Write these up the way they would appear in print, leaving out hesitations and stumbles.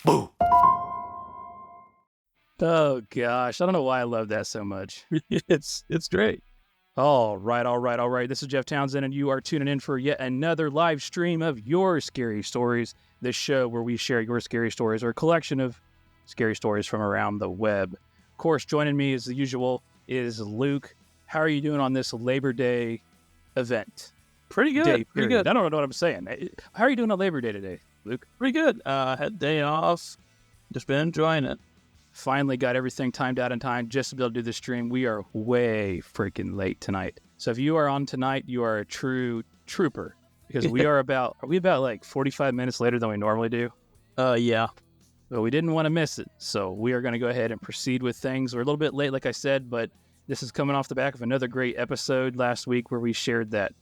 Boo! Oh, gosh. I don't know why I love that so much. It's great. All right. This is Jeff Townsend, and you are tuning in for yet another live stream of Your Scary Stories, this show where we share your scary stories or a collection of scary stories from around the web. Of course, joining me as the usual is Luke. How are you doing on this Labor Day event? Pretty good. Pretty good. I don't know what I'm saying. How are you doing on Labor Day today, Luke? Pretty good. Had a day off. Just been enjoying it. Finally got everything timed out in time just to be able to do this stream. We are way freaking late tonight. So if you are on tonight, you are a true trooper because we are about like 45 minutes later than we normally do? Yeah. But we didn't want to miss it. So we are going to go ahead and proceed with things. We're a little bit late, like I said, but this is coming off the back of another great episode last week where we shared that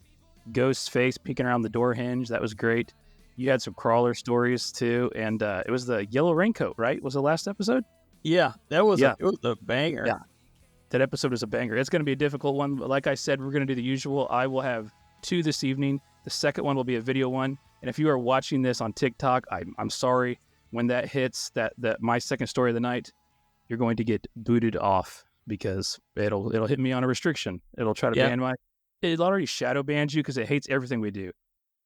ghost face peeking around the door hinge. That was great. You had some crawler stories too. And it was the yellow raincoat, right? Was the last episode? Yeah, it was a banger. Yeah, that episode was a banger. It's going to be a difficult one, but like I said, we're going to do the usual. I will have 2 this evening. The second one will be a video one. And if you are watching this on TikTok, I'm sorry. When that hits, that my second story of the night, you're going to get booted off because it'll hit me on a restriction. It'll try to ban it'll already shadow ban you because it hates everything we do.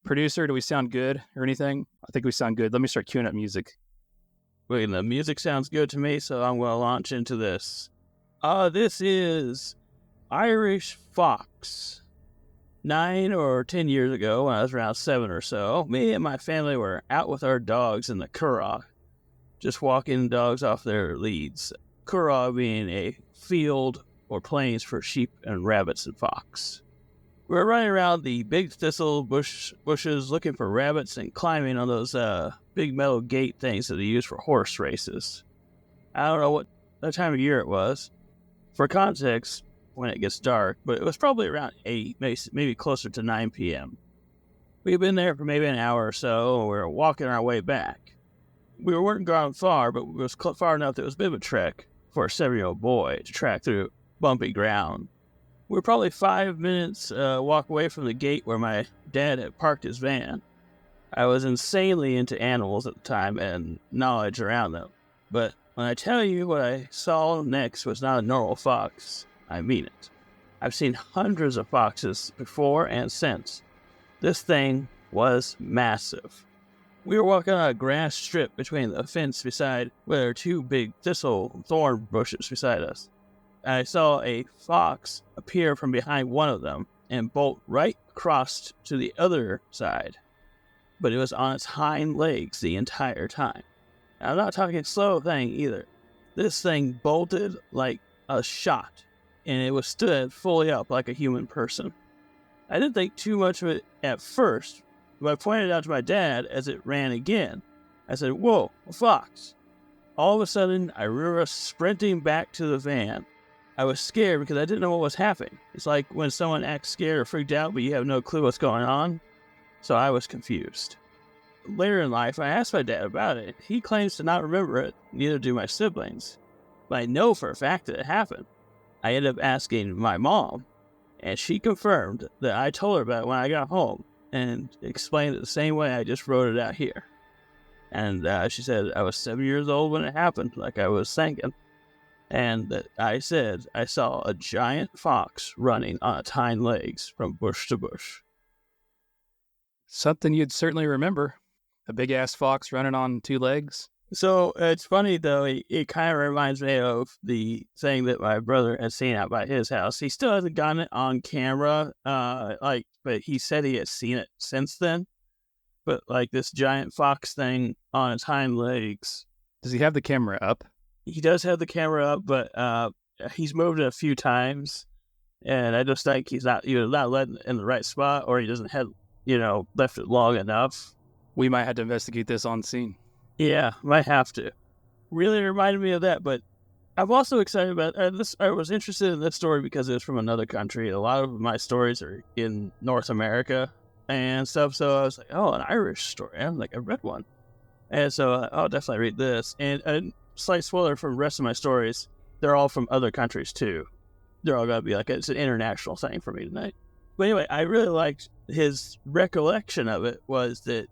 Producer, do we sound good or anything? I think we sound good. Let me start queuing up music. Wait, the music sounds good to me, so I'm going to launch into this. This is Irish Fox. 9 or 10 years ago, when I was around 7 or so, me and my family were out with our dogs in the Curragh, just walking dogs off their leads. Curragh being a field or plains for sheep and rabbits and fox. We were running around the big thistle bushes looking for rabbits and climbing on those big metal gate things that they use for horse races. I don't know what time of year it was. For context, when it gets dark, but it was probably around 8, maybe closer to 9 p.m. We'd been there for maybe an hour or so, and we were walking our way back. We weren't gone far, but it was far enough that it was a bit of a trek for a 7-year-old boy to track through bumpy ground. We were probably 5 minutes walk away from the gate where my dad had parked his van. I was insanely into animals at the time and knowledge around them. But when I tell you what I saw next was not a normal fox, I mean it. I've seen hundreds of foxes before and since. This thing was massive. We were walking on a grass strip between the fence beside where there were 2 big thistle thorn bushes beside us. I saw a fox appear from behind one of them and bolt right across to the other side. But it was on its hind legs the entire time. I'm not talking slow thing either. This thing bolted like a shot, and it was stood fully up like a human person. I didn't think too much of it at first, but I pointed out to my dad as it ran again. I said, "Whoa, a fox." All of a sudden, I remember us sprinting back to the van. I was scared because I didn't know what was happening. It's like when someone acts scared or freaked out, but you have no clue what's going on. So I was confused. Later in life, I asked my dad about it. He claims to not remember it, neither do my siblings. But I know for a fact that it happened. I ended up asking my mom, and she confirmed that I told her about it when I got home and explained it the same way I just wrote it out here. And she said I was 7 years old when it happened, like I was thinking. And that I said I saw a giant fox running on its hind legs from bush to bush. Something you'd certainly remember. A big-ass fox running on 2 legs. So it's funny, though. It kind of reminds me of the thing that my brother had seen out by his house. He still hasn't gotten it on camera, but he said he had seen it since then. But like this giant fox thing on its hind legs. Does he have the camera up? He does have the camera up, but he's moved it a few times, and I just think he's not either not letting it in the right spot, or he doesn't have left it long enough. We might have to investigate this on scene. Yeah, might have to. Really reminded me of that, but I'm also excited about this. I was interested in this story because it was from another country. A lot of my stories are in North America and stuff, so I was like, oh, an Irish story. I've read one. And so I'll definitely read this. And a slight spoiler from the rest of my stories, they're all from other countries too. They're all going to be it's an international thing for me tonight. But anyway, I really liked his recollection of it was that,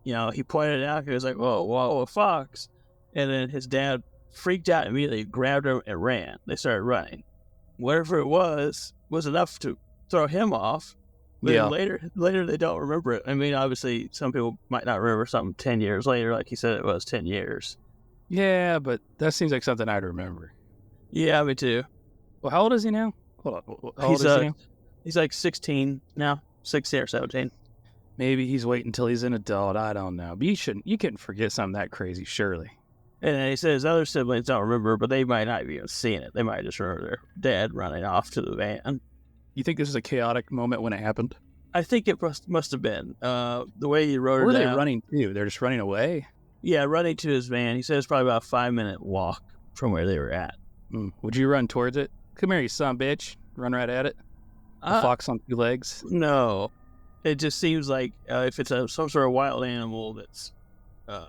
he pointed it out. He was like, whoa, a fox. And then his dad freaked out immediately, grabbed him, and ran. They started running. Whatever it was enough to throw him off. But Yeah. later they don't remember it. I mean, obviously, some people might not remember something 10 years later, like he said it was 10 years. Yeah, but that seems like something I'd remember. Yeah, me too. Well, how old is he now? Hold on. How old is he now? He's like 16 now, 16 or 17. Maybe he's waiting until he's an adult. I don't know. But you couldn't forget something that crazy, surely. And then he says other siblings don't remember, but they might not have even seen it. They might just remember their dad running off to the van. You think this is a chaotic moment when it happened? I think it must have been. The way he wrote Where it are they down. running to? They're just running away? Yeah, running to his van. He says probably about a 5-minute walk from where they were at. Would you run towards it? Come here, you son of a bitch. Run right at it? A fox on 2 legs? No. It just seems like if it's some sort of wild animal that's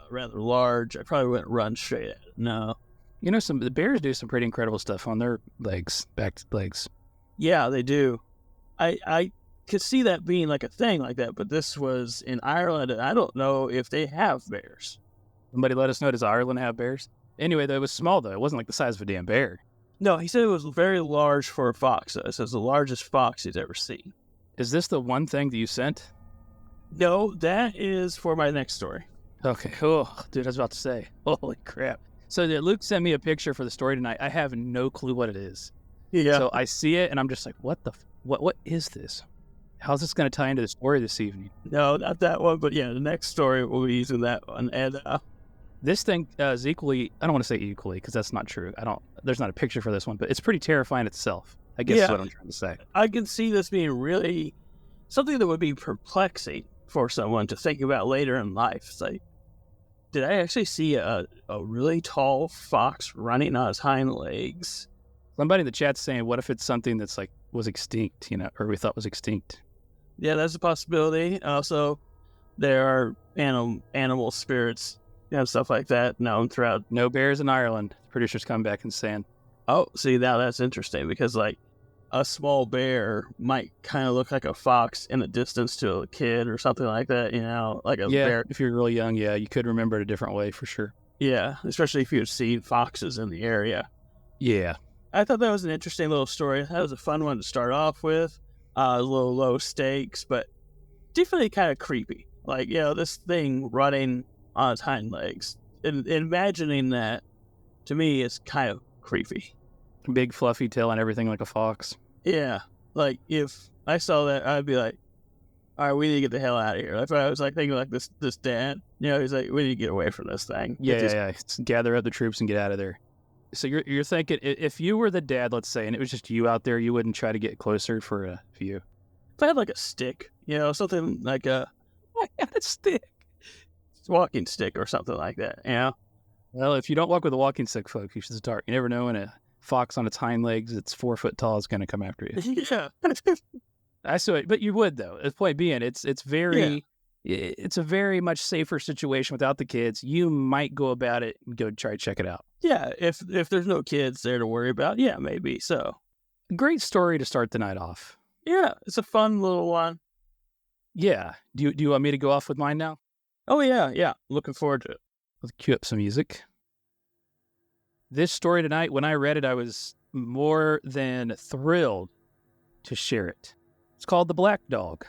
rather large, I probably wouldn't run straight at it. No. You know, the bears do some pretty incredible stuff on their legs, back legs. Yeah, they do. I could see that being like a thing like that, but this was in Ireland, and I don't know if they have bears. Somebody let us know, does Ireland have bears? Anyway, though, it was small, though. It wasn't like the size of a damn bear. No, he said it was very large for a fox. It says the largest fox he's ever seen. Is this the one thing that you sent? No, that is for my next story. Okay. Oh, dude, I was about to say. Holy crap. So Luke sent me a picture for the story tonight. I have no clue what it is. Yeah. So I see it, and I'm just like, what is this? How's this going to tie into the story this evening? No, not that one, but yeah, the next story will be using that one. And this thing is equally, I don't want to say equally because that's not true. There's not a picture for this one, but it's pretty terrifying itself, I guess is what I'm trying to say. I can see this being really something that would be perplexing for someone to think about later in life. It's like, did I actually see a really tall fox running on his hind legs? Somebody in the chat's saying, what if it's something that's like was extinct, or we thought was extinct? Yeah, that's a possibility. Also, there are animal spirits, stuff like that known throughout. No bears in Ireland. The producers come back and saying, oh, see, now that's interesting because like a small bear might kind of look like a fox in the distance to a kid or something like that, like a bear. If you're really young, you could remember it a different way for sure. Yeah, especially if you've seen foxes in the area. Yeah. I thought that was an interesting little story. That was a fun one to start off with. A little low stakes, but definitely kind of creepy. Like, this thing running on its hind legs. And imagining that, to me, is kind of creepy. Big fluffy tail and everything like a fox. Yeah. Like, if I saw that, I'd be like, all right, we need to get the hell out of here. If I was like thinking like this dad, he's like, we need to get away from this thing. Yeah. Gather up the troops and get out of there. So you're thinking, if you were the dad, let's say, and it was just you out there, you wouldn't try to get closer for a view? If I had like a stick, something like I had a stick. Walking stick or something like that, Well, if you don't walk with a walking stick, folks, you should start. You never know when a fox on its hind legs, it's 4 foot tall, is going to come after you. Yeah. I saw it, but you would, though. The point being, it's a very much safer situation without the kids. You might go about it and go try to check it out. Yeah, if there's no kids there to worry about, yeah, maybe so. Great story to start the night off. Yeah, it's a fun little one. Yeah. Do you want me to go off with mine now? Oh, yeah. Looking forward to it. Let's cue up some music. This story tonight, when I read it, I was more than thrilled to share it. It's called The Black Dog.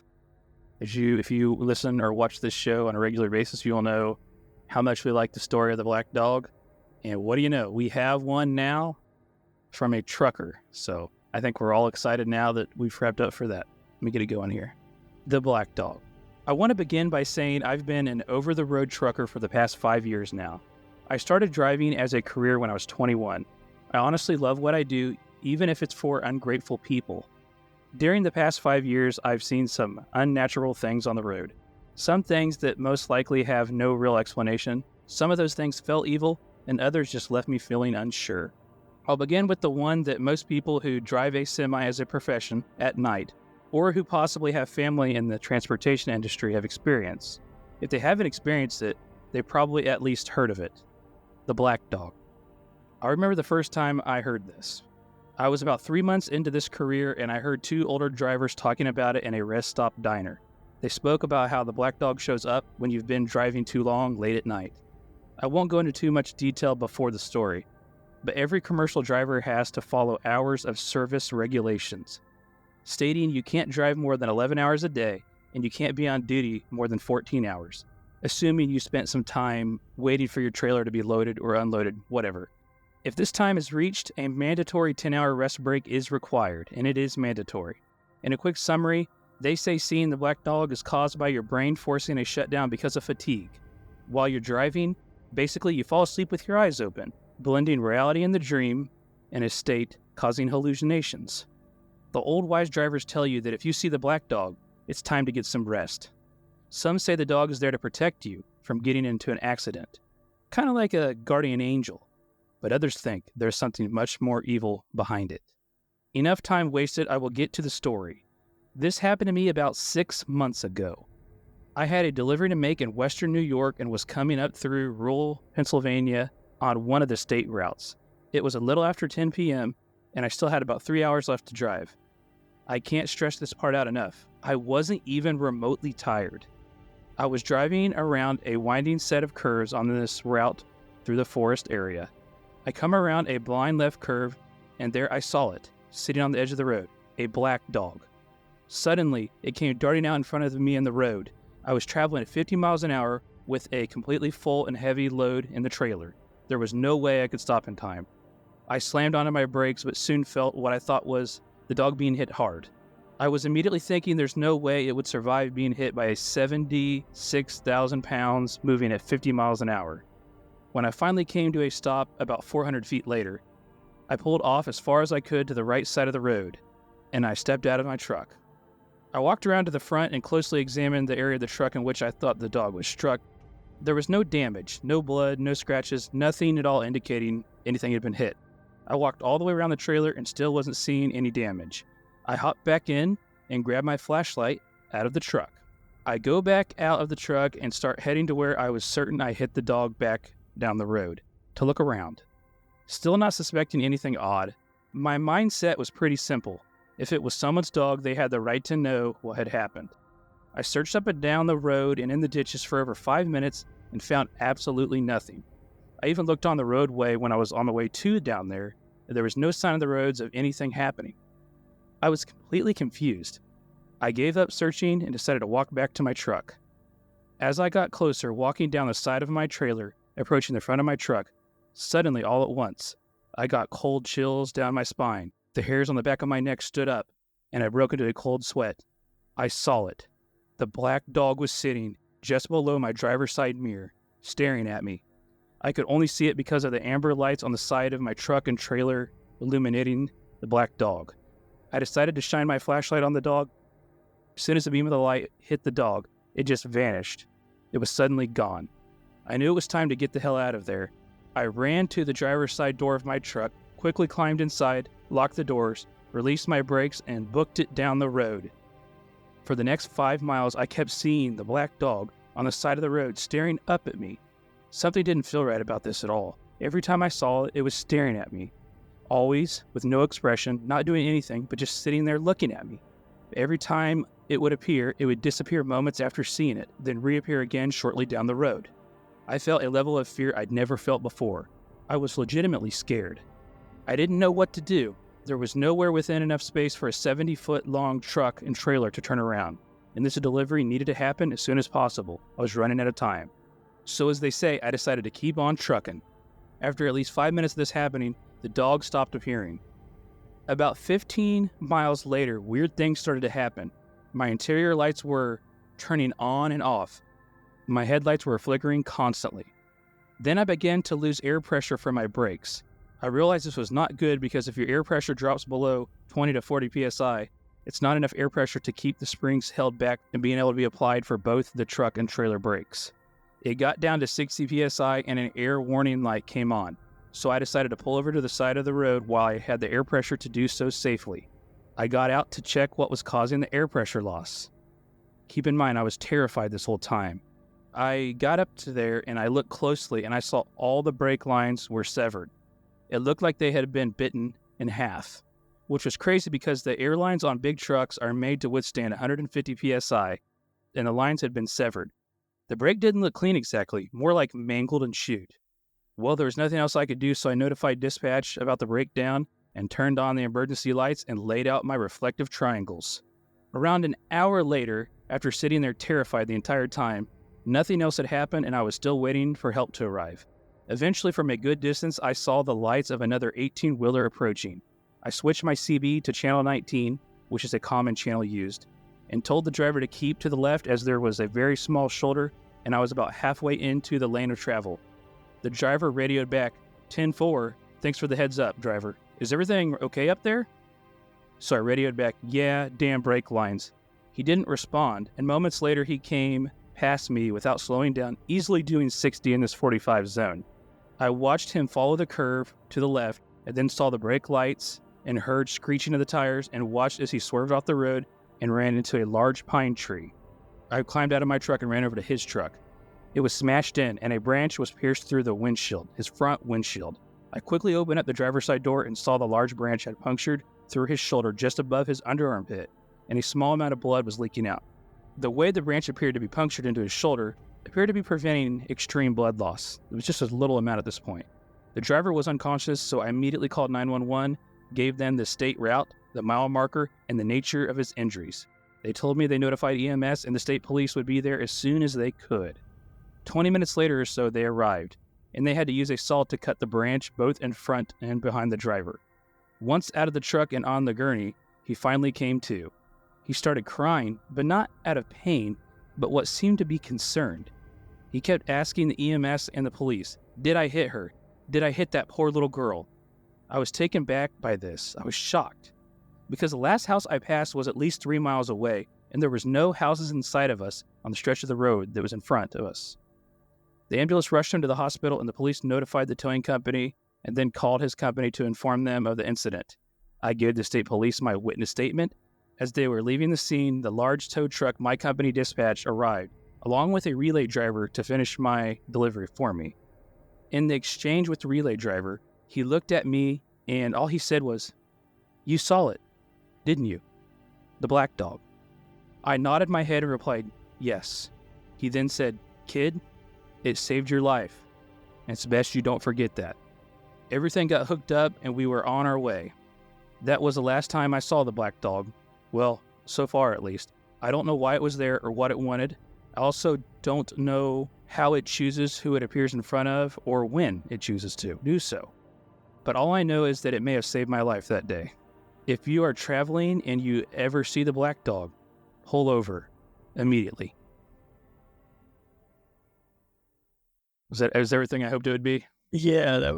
If you listen or watch this show on a regular basis, you'll know how much we like the story of the Black Dog. And what do you know? We have one now from a trucker. So I think we're all excited now that we've wrapped up for that. Let me get it going here. The Black Dog. I want to begin by saying I've been an over-the-road trucker for the past 5 years now. I started driving as a career when I was 21. I honestly love what I do, even if it's for ungrateful people. During the past 5 years, I've seen some unnatural things on the road. Some things that most likely have no real explanation. Some of those things felt evil, and others just left me feeling unsure. I'll begin with the one that most people who drive a semi as a profession at night, or who possibly have family in the transportation industry, have experienced. If they haven't experienced it, they probably at least heard of it. The Black Dog. I remember the first time I heard this. I was about 3 months into this career, and I heard 2 older drivers talking about it in a rest stop diner. They spoke about how the Black Dog shows up when you've been driving too long late at night. I won't go into too much detail before the story, but every commercial driver has to follow hours of service regulations, stating you can't drive more than 11 hours a day and you can't be on duty more than 14 hours, assuming you spent some time waiting for your trailer to be loaded or unloaded, whatever. If this time is reached, a mandatory 10-hour rest break is required, and it is mandatory. In a quick summary, they say seeing the black dog is caused by your brain forcing a shutdown because of fatigue. While you're driving, basically you fall asleep with your eyes open, blending reality and the dream in a state causing hallucinations. The old wise drivers tell you that if you see the black dog, it's time to get some rest. Some say the dog is there to protect you from getting into an accident, kind of like a guardian angel, but others think there's something much more evil behind it. Enough time wasted, I will get to the story. This happened to me about 6 months ago. I had a delivery to make in western New York and was coming up through rural Pennsylvania on one of the state routes. It was a little after 10 p.m., and I still had about 3 hours left to drive. I can't stress this part out enough. I wasn't even remotely tired. I was driving around a winding set of curves on this route through the forest area. I come around a blind left curve, and there I saw it, sitting on the edge of the road, a black dog. Suddenly, it came darting out in front of me in the road. I was traveling at 50 miles an hour with a completely full and heavy load in the trailer. There was no way I could stop in time. I slammed onto my brakes, but soon felt what I thought was the dog being hit hard. I was immediately thinking there's no way it would survive being hit by a 76,000 pounds moving at 50 miles an hour. When I finally came to a stop about 400 feet later, I pulled off as far as I could to the right side of the road, and I stepped out of my truck. I walked around to the front and closely examined the area of the truck in which I thought the dog was struck. There was no damage, no blood, no scratches, nothing at all indicating anything had been hit. I walked all the way around the trailer and still wasn't seeing any damage. I hopped back in and grabbed my flashlight out of the truck. I go back out of the truck and start heading to where I was certain I hit the dog back down the road to look around. Still not suspecting anything odd. My mindset was pretty simple. If it was someone's dog, they had the right to know what had happened. I searched up and down the road and in the ditches for over 5 minutes and found absolutely nothing. I even looked on the roadway when I was on the way to down there, and there was no sign on the roads of anything happening. I was completely confused. I gave up searching and decided to walk back to my truck. As I got closer, walking down the side of my trailer, approaching the front of my truck, suddenly all at once, I got cold chills down my spine. The hairs on the back of my neck stood up, and I broke into a cold sweat. I saw it. The black dog was sitting just below my driver's side mirror, staring at me. I could only see it because of the amber lights on the side of my truck and trailer illuminating the black dog. I decided to shine my flashlight on the dog. As soon as the beam of the light hit the dog, it just vanished. It was suddenly gone. I knew it was time to get the hell out of there. I ran to the driver's side door of my truck, quickly climbed inside, locked the doors, released my brakes, and booked it down the road. For the next 5 miles, I kept seeing the black dog on the side of the road staring up at me. Something didn't feel right about this at all. Every time I saw it, it was staring at me. Always with no expression, not doing anything, but just sitting there looking at me. Every time it would appear, it would disappear moments after seeing it, then reappear again shortly down the road. I felt a level of fear I'd never felt before. I was legitimately scared. I didn't know what to do. There was nowhere within enough space for a 70-foot-long truck and trailer to turn around, and this delivery needed to happen as soon as possible. I was running out of time. So as they say, I decided to keep on trucking. After at least 5 minutes of this happening, the dog stopped appearing. About 15 miles later, weird things started to happen. My interior lights were turning on and off. My headlights were flickering constantly. Then I began to lose air pressure from my brakes. I realized this was not good because if your air pressure drops below 20 to 40 psi, it's not enough air pressure to keep the springs held back and being able to be applied for both the truck and trailer brakes. It got down to 60 psi and an air warning light came on, so I decided to pull over to the side of the road while I had the air pressure to do so safely. I got out to check what was causing the air pressure loss. Keep in mind, I was terrified this whole time. I got up to there and I looked closely and I saw all the brake lines were severed. It looked like they had been bitten in half, which was crazy because the air lines on big trucks are made to withstand 150 psi, and the lines had been severed. The brake didn't look clean exactly, more like mangled and chewed. Well, there was nothing else I could do, so I notified dispatch about the breakdown and turned on the emergency lights and laid out my reflective triangles. Around an hour later, after sitting there terrified the entire time, nothing else had happened and I was still waiting for help to arrive. Eventually, from a good distance, I saw the lights of another 18-wheeler approaching. I switched my CB to channel 19, which is a common channel used, and told the driver to keep to the left as there was a very small shoulder and I was about halfway into the lane of travel. The driver radioed back, 10-4, thanks for the heads up, driver. Is everything okay up there? So I radioed back, yeah, damn brake lines. He didn't respond, and moments later he came past me without slowing down, easily doing 60 in this 45 zone. I watched him follow the curve to the left and then saw the brake lights and heard screeching of the tires and watched as he swerved off the road and ran into a large pine tree. I climbed out of my truck and ran over to his truck. It was smashed in, and a branch was pierced through the windshield, his front windshield. I quickly opened up the driver's side door and saw the large branch had punctured through his shoulder just above his underarm pit, and a small amount of blood was leaking out. The way the branch appeared to be punctured into his shoulder appeared to be preventing extreme blood loss. It was just a little amount at this point. The driver was unconscious, so I immediately called 911, gave them the state route, the mile marker, and the nature of his injuries. They told me they notified EMS and the state police would be there as soon as they could. 20 minutes later or so, they arrived, and they had to use a saw to cut the branch both in front and behind the driver. Once out of the truck and on the gurney, he finally came to. He started crying, but not out of pain, but what seemed to be concerned. He kept asking the EMS and the police, did I hit her? Did I hit that poor little girl? I was taken back by this. I was shocked. Because the last house I passed was at least 3 miles away, and there was no houses in sight of us on the stretch of the road that was in front of us. The ambulance rushed him to the hospital, and the police notified the towing company and then called his company to inform them of the incident. I gave the state police my witness statement. As they were leaving the scene, the large tow truck my company dispatched arrived, along with a relay driver to finish my delivery for me. In the exchange with the relay driver, he looked at me, and all he said was, "You saw it, didn't you? The black dog." I nodded my head and replied, "Yes." He then said, "Kid, it saved your life, and it's best you don't forget that." Everything got hooked up, and we were on our way. That was the last time I saw the black dog. Well, so far at least. I don't know why it was there or what it wanted. I also don't know how it chooses who it appears in front of or when it chooses to do so. But all I know is that it may have saved my life that day. If you are traveling and you ever see the black dog, pull over immediately. Was that everything I hoped it would be? Yeah, that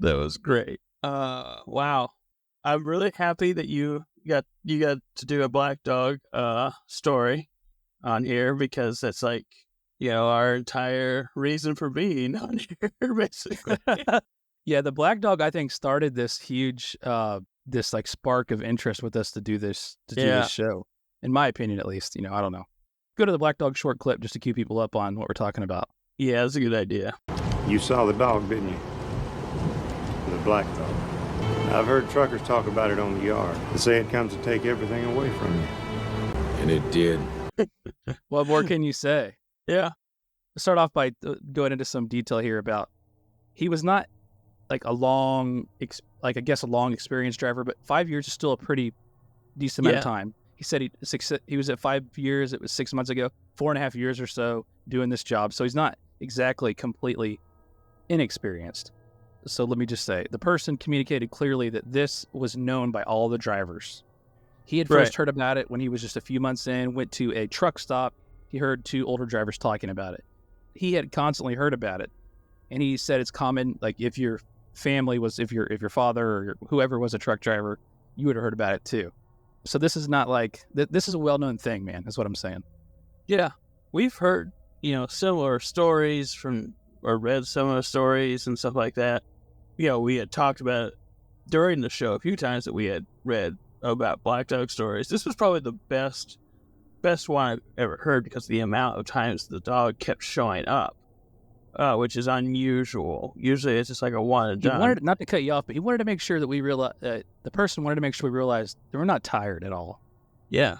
was great. Wow. I'm really happy that you got to do a black dog story on here, because that's like, our entire reason for being on here, basically. Yeah, the black dog I think started this huge this like spark of interest with us to do this show. In my opinion, at least. I don't know. Go to the black dog short clip just to keep people up on what we're talking about. Yeah, that's a good idea. You saw the dog, didn't you? The black dog. I've heard truckers talk about it on the yard. They say it comes to take everything away from you. And it did. What more can you say? Yeah. Let's start off by going into some detail here about, he was not like a long experienced driver, but 5 years is still a pretty decent amount of time. He said he was at 5 years. It was 6 months ago, 4.5 years or so doing this job. So he's not exactly completely inexperienced. So let me just say, the person communicated clearly that this was known by all the drivers. He had first heard about it when he was just a few months in, went to a truck stop. He heard 2 older drivers talking about it. He had constantly heard about it. And he said it's common, like if your family was, if your father or whoever was a truck driver, you would have heard about it too. So this is not like, this is a well-known thing, man, is what I'm saying. Yeah. We've heard, similar stories or read similar stories and stuff like that. We had talked about it during the show a few times that we had read about black dog stories. This was probably the best one I've ever heard, because of the amount of times the dog kept showing up, which is unusual. Usually it's just like a one and done. He wanted, not to cut you off, but he wanted to make sure that we realized, the person wanted to make sure we realized they were not tired at all. Yeah.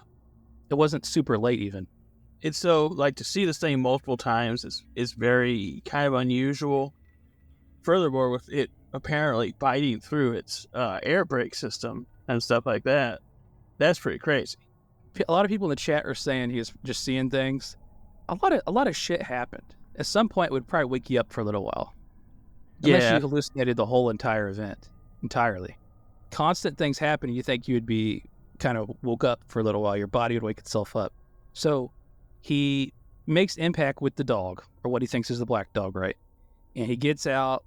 It wasn't super late even. And so, like, to see this thing multiple times is very kind of unusual. Furthermore, with it apparently biting through its air brake system and stuff like that, that's pretty crazy. A lot of people in the chat are saying he was just seeing things. A lot of shit happened. At some point, it would probably wake you up for a little while. Unless you hallucinated the whole entire event entirely. Constant things happen, and you think you would be kind of woke up for a little while. Your body would wake itself up. So he makes impact with the dog, or what he thinks is the black dog, right? And he gets out.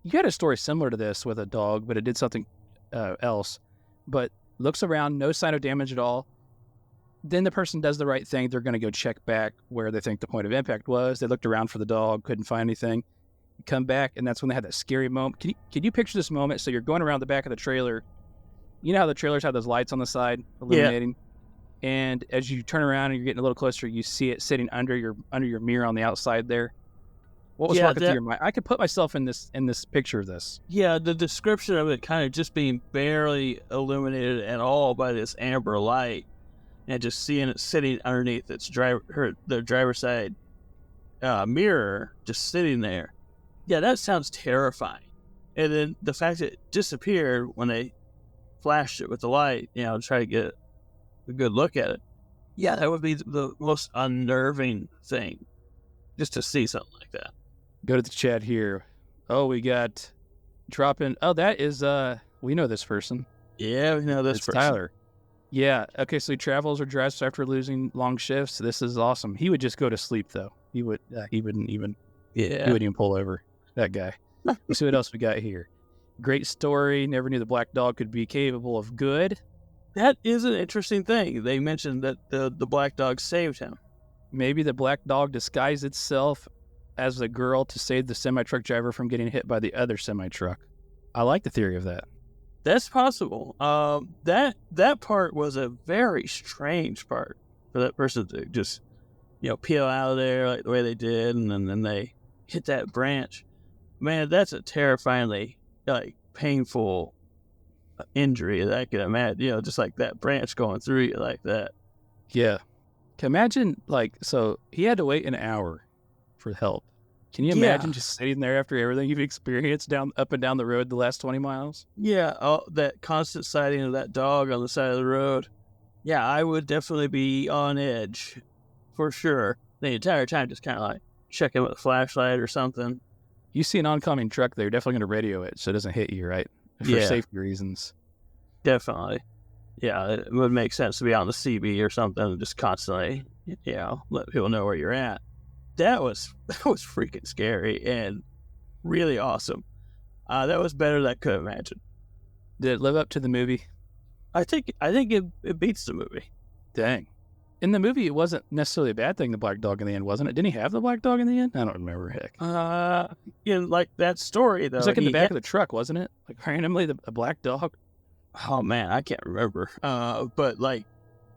You had a story similar to this with a dog, but it did something else. But looks around, no sign of damage at all. Then the person does the right thing. They're going to go check back where they think the point of impact was. They looked around for the dog, couldn't find anything. Come back, and that's when they had that scary moment. Can you picture this moment? So you're going around the back of the trailer. You know how the trailers have those lights on the side illuminating? Yeah. And as you turn around and you're getting a little closer, you see it sitting under your mirror on the outside there. What was walking through your mind? I could put myself in this picture of this. Yeah, the description of it kind of just being barely illuminated at all by this amber light, and just seeing it sitting underneath its the driver's side mirror, just sitting there. Yeah, that sounds terrifying. And then the fact that it disappeared when they flashed it with the light, to try to get a good look at it. Yeah, that would be the most unnerving thing, just to see something like that. Go to the chat here. Oh, we got dropping. Oh, that is, we know this person. Yeah, we know this it's person. Tyler. Yeah, okay, so he travels or drives after losing long shifts. This is awesome. He would just go to sleep, though. He wouldn't even pull over, that guy. Let's see what else we got here. Great story. Never knew the black dog could be capable of good. That is an interesting thing. They mentioned that the black dog saved him. Maybe the black dog disguised itself as a girl to save the semi-truck driver from getting hit by the other semi-truck. I like the theory of that. That's possible. That part was a very strange part for that person to just, peel out of there like the way they did, and then they hit that branch. Man, that's a terrifyingly painful injury that I can imagine. Just like that branch going through you like that. Yeah. Imagine so he had to wait an hour for help. Can you imagine just sitting there after everything you've experienced up and down the road the last 20 miles? Yeah, that constant sighting of that dog on the side of the road. Yeah, I would definitely be on edge, for sure. The entire time, just kind of checking with a flashlight or something. You see an oncoming truck, they're definitely going to radio it so it doesn't hit you, right? For safety reasons. Definitely. Yeah, it would make sense to be out on the CB or something and just constantly, let people know where you're at. That was freaking scary and really awesome. That was better than I could imagine. Did it live up to the movie? I think it beats the movie. Dang. In the movie, it wasn't necessarily a bad thing, the black dog in the end, wasn't it? Didn't he have the black dog in the end? I don't remember, heck. In that story, though. It was in the back of the truck, wasn't it? Randomly, a black dog. Oh, man, I can't remember. But,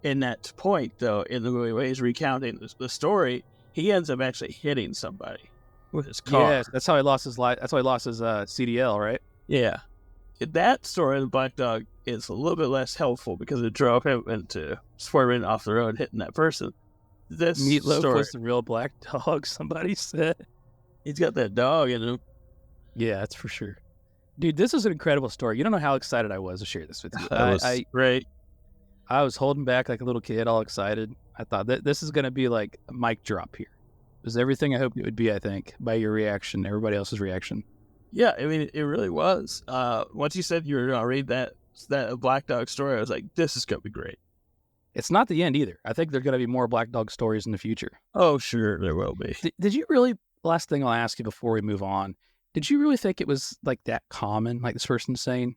in that point, though, in the movie where he's recounting the story, he ends up actually hitting somebody with his car. Yes, that's how he lost his life. That's how he lost his CDL, right? Yeah. That story of the black dog is a little bit less helpful because it drove him into swerving off the road, hitting that person. This Meatloaf story was the real black dog, somebody said. He's got that dog in him. Yeah, that's for sure. Dude, this is an incredible story. You don't know how excited I was to share this with you. That was great. I was holding back like a little kid, all excited. I thought that this is going to be like a mic drop here. It was everything I hoped it would be, I think, by your reaction, everybody else's reaction. Yeah, I mean, it really was. Once you said you were going to read that black dog story, I was like, this is going to be great. It's not the end either. I think there are going to be more black dog stories in the future. Oh, sure, there will be. Did you really, last thing I'll ask you before we move on, did you really think it was that common, like this person's saying?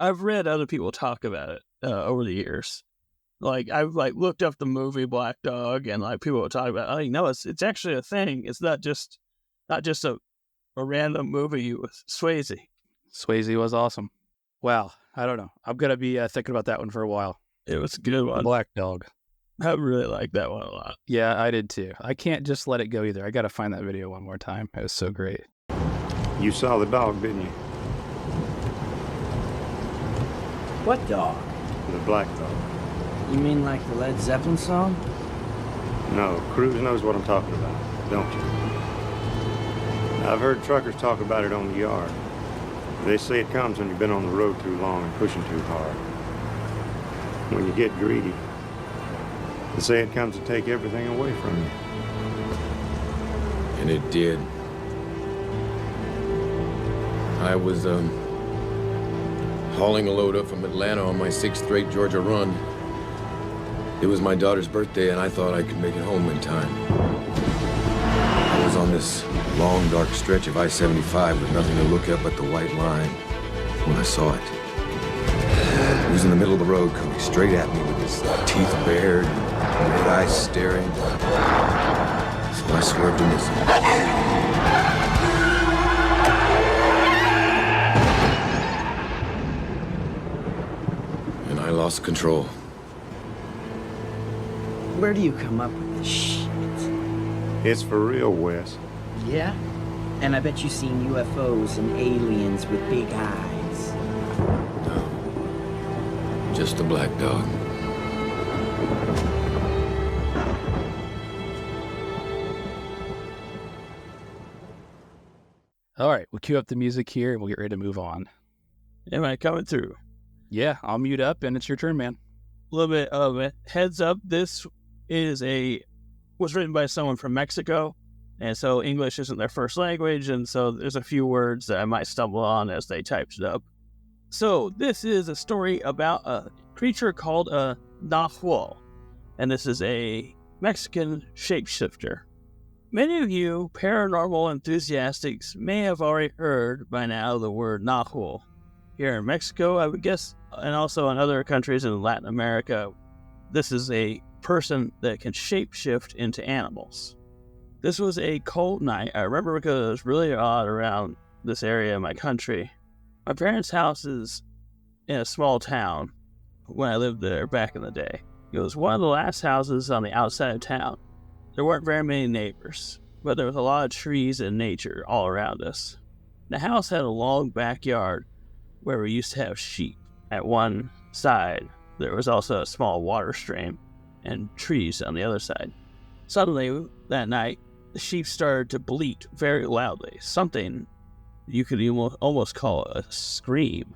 I've read other people talk about it over the years. I've looked up the movie Black Dog, and people will talk about it. No, it's actually a thing. It's not just a random movie with Swayze. Swayze was awesome. Wow, I don't know. I'm gonna be thinking about that one for a while. It was a good one. Black Dog. I really liked that one a lot. Yeah, I did too. I can't just let it go either. I got to find that video one more time. It was so great. You saw the dog, didn't you? What dog? The black dog. You mean like the Led Zeppelin song? No, Cruz knows what I'm talking about, don't you? I've heard truckers talk about it on the yard. They say it comes when you've been on the road too long and pushing too hard. When you get greedy. They say it comes to take everything away from you. And it did. I was, hauling a load up from Atlanta on my 6th straight Georgia run. It was my daughter's birthday, and I thought I could make it home in time. I was on this long, dark stretch of I-75 with nothing to look at but the white line when I saw it. He was in the middle of the road, coming straight at me with his teeth bared, red eyes staring. So I swerved to miss him. And I lost control. Where do you come up with this shit? It's for real, Wes. Yeah? And I bet you've seen UFOs and aliens with big eyes. No. Just a black dog. All right, we'll cue up the music here and we'll get ready to move on. Am I coming through? Yeah, I'll mute up and it's your turn, man. A little bit of a heads up. This was written by someone from Mexico, and so English isn't their first language, and so there's a few words that I might stumble on as they typed it up. So this is a story about a creature called a Nagual, and this is a Mexican shapeshifter. Many of you paranormal enthusiasts may have already heard by now the word Nagual. Here in Mexico, I would guess, and also in other countries in Latin America, this is a person that can shapeshift into animals. This was a cold night. I remember because it was really odd around this area of my country. My parents' house is in a small town when I lived there back in the day. It was one of the last houses on the outside of town. There weren't very many neighbors, but there was a lot of trees and nature all around us. The house had a long backyard where we used to have sheep. At one side, there was also a small water stream and trees on the other side. Suddenly, that night, the sheep started to bleat very loudly, something you could almost call a scream.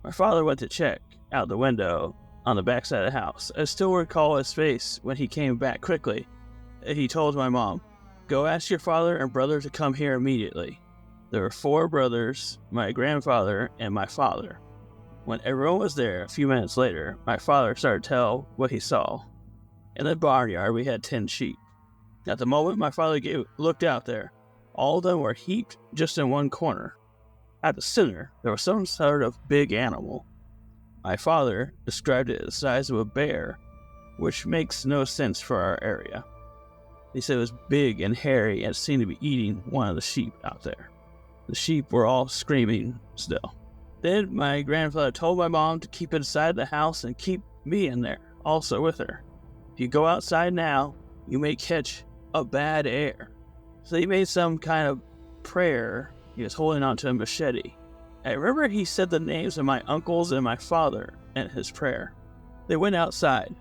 My father went to check out the window on the backside of the house. I still recall his face when he came back quickly. He told my mom, "Go ask your father and brother to come here immediately." There were 4 brothers, my grandfather, and my father. When everyone was there, a few minutes later, my father started to tell what he saw. In the barnyard, we had 10 sheep. At the moment my father looked out there, all of them were heaped just in one corner. At the center, there was some sort of big animal. My father described it as the size of a bear, which makes no sense for our area. He said it was big and hairy and seemed to be eating one of the sheep out there. The sheep were all screaming still. Then my grandfather told my mom to keep inside the house and keep me in there, also with her. If you go outside now, you may catch a bad air. So he made some kind of prayer. He was holding onto a machete. I remember he said the names of my uncles and my father in his prayer. They went outside.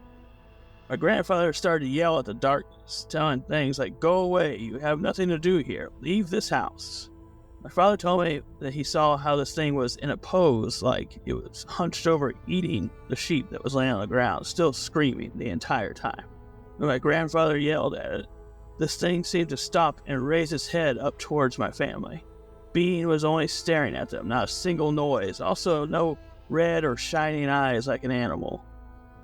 My grandfather started to yell at the darkness, telling things like, "Go away, you have nothing to do here, leave this house." My father told me that he saw how this thing was in a pose, like it was hunched over eating the sheep that was laying on the ground, still screaming the entire time. When my grandfather yelled at it, this thing seemed to stop and raise its head up towards my family. Being was only staring at them, not a single noise, also no red or shining eyes like an animal.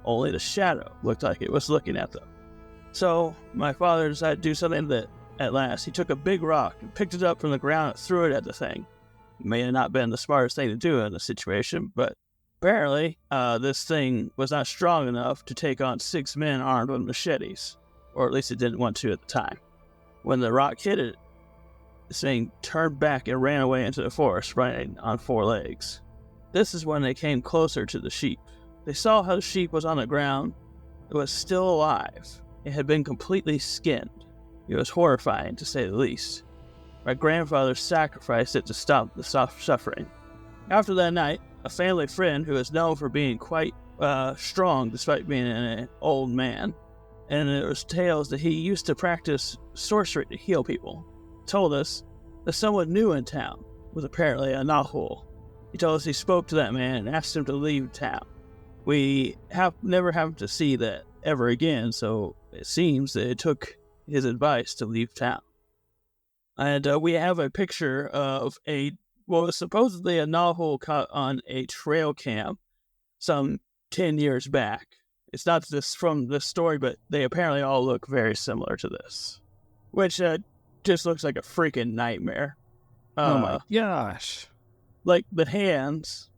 Only the shadow looked like it was looking at them. So my father decided to do something that, at last, he took a big rock and picked it up from the ground and threw it at the thing. It may have not been the smartest thing to do in the situation, but apparently this thing was not strong enough to take on 6 men armed with machetes, or at least it didn't want to at the time. When the rock hit it, this thing turned back and ran away into the forest, running on 4 legs. This is when they came closer to the sheep. They saw how the sheep was on the ground. It was still alive. It had been completely skinned. It was horrifying, to say the least. My grandfather sacrificed it to stop the suffering. After that night, a family friend who is known for being quite strong despite being an old man and there was tales that he used to practice sorcery to heal people. Told us that someone new in town was apparently a Nagual. He told us he spoke to that man and asked him to leave town. We have never happened to see that ever again, so it seems that it took his advice to leave town. And we have a picture of supposedly a Nagual caught on a trail cam some 10 years back. It's not this from this story, but they apparently all look very similar to this, which just looks like a freaking nightmare. Oh my gosh. Like the hands,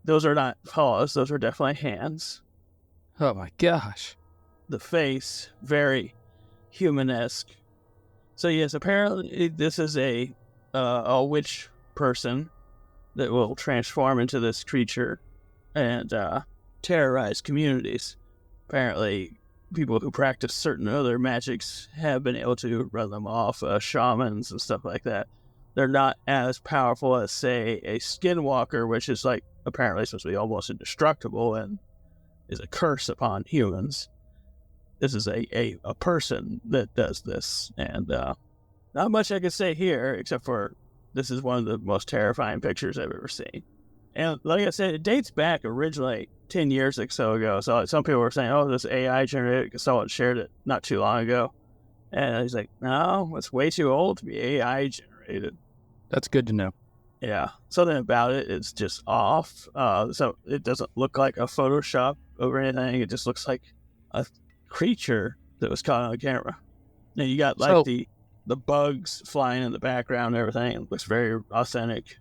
those are not paws, those are definitely hands. Oh my gosh. The face, very human-esque. So yes, apparently this is a witch person that will transform into this creature and terrorize communities. Apparently, people who practice certain other magics have been able to run them off, shamans and stuff like that. They're not as powerful as, say, a skinwalker, which is like apparently supposed to be almost indestructible and is a curse upon humans. This is a person that does this, and not much I can say here, except for this is one of the most terrifying pictures I've ever seen. And like I said, it dates back originally 10 years or so ago. So some people were saying, oh, this AI generated, because someone shared it not too long ago. And he's like, no, it's way too old to be AI generated. That's good to know. Yeah, something about it is just off. So it doesn't look like a Photoshop or anything. It just looks like a creature that was caught on camera. And you got like the bugs flying in the background and everything. It looks very authentic.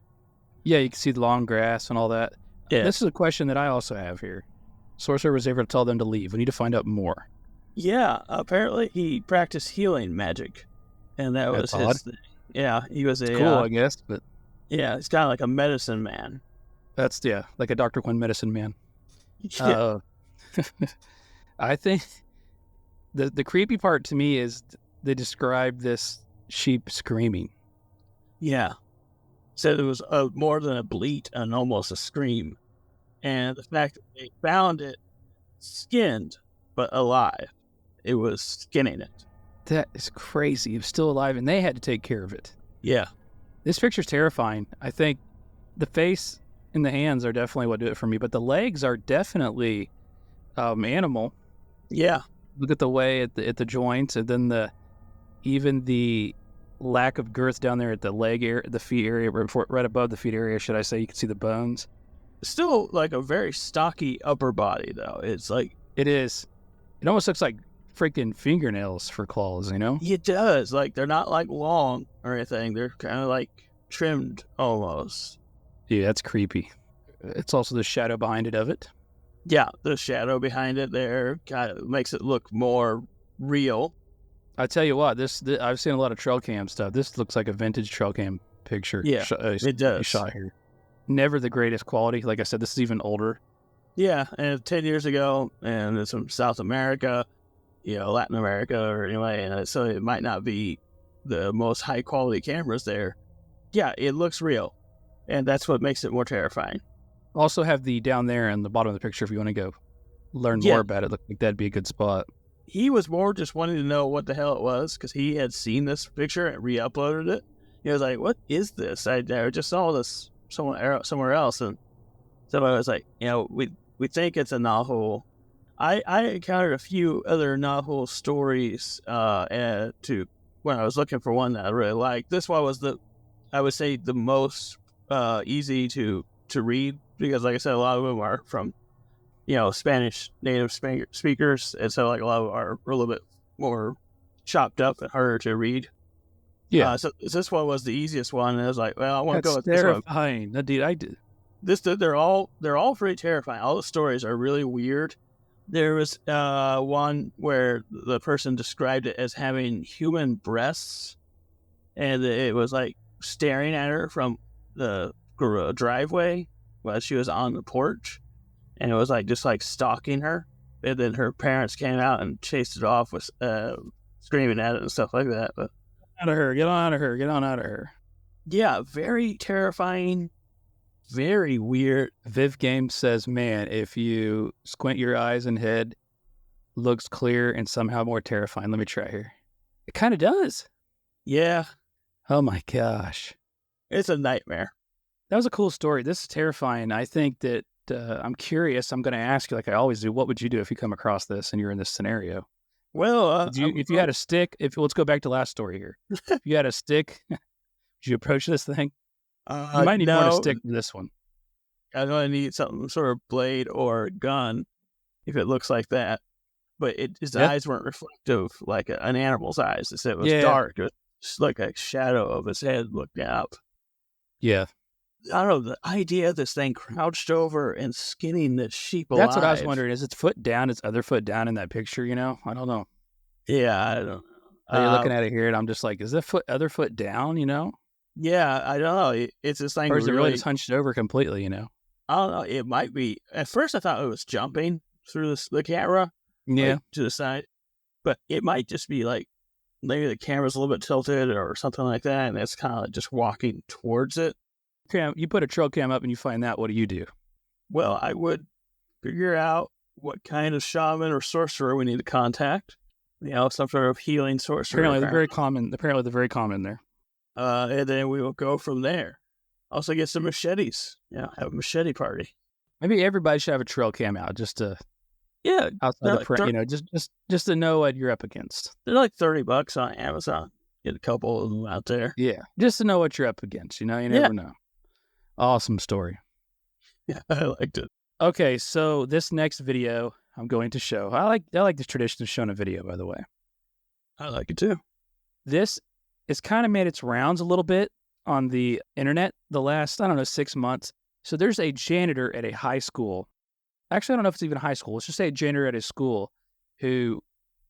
Yeah, you can see the long grass and all that. Yeah. This is a question that I also have here. Sorcerer was able to tell them to leave. We need to find out more. Yeah, apparently he practiced healing magic, and that was That's his thing. Yeah, he was a Cool, I guess, but yeah, he's kind of like a medicine man. that's like a Dr. Quinn medicine man. Yeah. I think the creepy part to me is they describe this sheep screaming. Yeah. Said it was more than a bleat and almost a scream. And the fact that they found it skinned, but alive. It was skinning it. That is crazy. It was still alive, and they had to take care of it. Yeah. This picture's terrifying. I think the face and the hands are definitely what do it for me, but the legs are definitely animal. Yeah. Look at the way at the joints, and then the lack of girth down there at the leg area, the feet area, right above the feet area, should I say. You can see the bones. Still like a very stocky upper body, though. It's like... It is. It almost looks like freaking fingernails for claws, you know? It does. Like, they're not like long or anything. They're kind of like trimmed almost. Yeah, that's creepy. It's also the shadow behind it of it. Yeah, the shadow behind it there kind of makes it look more real. I tell you what, this I've seen a lot of trail cam stuff. This looks like a vintage trail cam picture. Yeah, it does. Shot here. Never the greatest quality. Like I said, this is even older. Yeah, and 10 years ago, and it's from South America, Latin America, or anyway, and so it might not be the most high quality cameras there. Yeah, it looks real, and that's what makes it more terrifying. Also have the down there in the bottom of the picture if you want to go learn more about it. Look like that'd be a good spot. He was more just wanting to know what the hell it was because he had seen this picture and re-uploaded it. He was like, "What is this? I just saw this somewhere else," and somebody was like, we think it's a Nagual. I encountered a few other Nagual stories when I was looking for one that I really liked. This one was I would say the most easy to read because, like I said, a lot of them are from Spanish native speakers, and so like a lot of them are a little bit more chopped up and harder to read. Yeah. So this one was the easiest one, and I was like, well, I want to go with terrifying. this one. Dude, I did. They're all pretty terrifying. All the stories are really weird. There was one where the person described it as having human breasts, and it was like staring at her from the driveway while she was on the porch, and it was like just like stalking her. And then her parents came out and chased it off with screaming at it and stuff like that. But Out of her, get on out of her, get on out of her. Yeah, very terrifying, very weird. Viv Games says, man, if you squint your eyes and head looks clear and somehow more terrifying. Let me try here. It kind of does. Yeah, Oh my gosh. it's a nightmare. That was a cool story. This is terrifying. I think that I'm curious. I'm going to ask you, like I always do, what would you do if you come across this and you're in this scenario? Well, If you had a stick, let's go back to last story here. If you had a stick, would you approach this thing? You might need more than a stick for this one. I don't need some sort of blade or gun if it looks like that. But his eyes weren't reflective like an animal's eyes. It was dark. It was just like a shadow of his head looking up. Yeah. I don't know, the idea of this thing crouched over and skinning this sheep alive. That's what I was wondering. Is its foot down? Its other foot down in that picture, you know? I don't know. Yeah, I don't know. You're looking at it here, and I'm just like, is the other foot down, you know? Yeah, I don't know. It's this thing. Or is it really just hunched over completely, you know? I don't know. It might be. At first, I thought it was jumping through the camera. Yeah. Like, to the side. But it might just be like, maybe the camera's a little bit tilted or something like that, and it's kind of like just walking towards it. You put a trail cam up and you find that, what do you do? Well, I would figure out what kind of shaman or sorcerer we need to contact. You know, some sort of healing sorcerer. Apparently, they're very common there. And then we will go from there. Also get some machetes. Yeah, have a machete party. Maybe everybody should have a trail cam out just to outside like you know, just to know what you're up against. They're like $30 on Amazon. Get a couple of them out there. Yeah, just to know what you're up against. You know, you never know. Awesome story. Yeah, I liked it. Okay, so this next video I'm going to show. I like this tradition of showing a video, by the way. I like it too. This has kind of made its rounds a little bit on the internet the last, 6 months. So there's a janitor at a high school. Actually, I don't know if it's even high school. Let's just say a janitor at a school who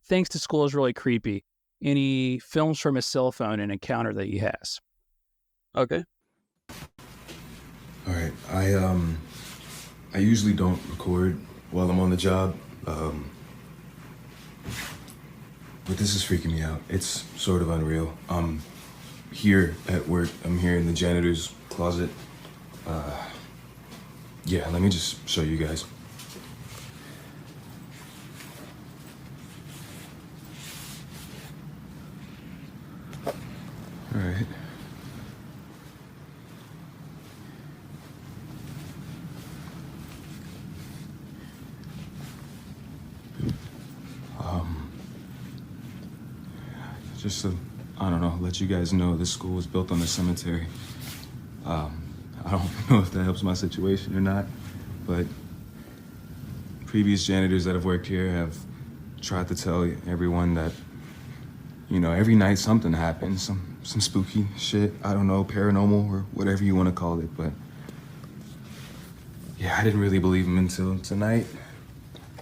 thinks the school is really creepy, and he films from his cell phone an encounter that he has. Okay. All right, I usually don't record while I'm on the job, but this is freaking me out. It's sort of unreal. I'm here at work. I'm here in the janitor's closet. Yeah, let me just show you guys. All right. Just to, I don't know, let you guys know this school was built on a cemetery. I don't know if that helps my situation or not, but previous janitors that have worked here have tried to tell everyone that, you know, every night something happens, some spooky shit, I don't know, paranormal or whatever you want to call it, but yeah, I didn't really believe them until tonight.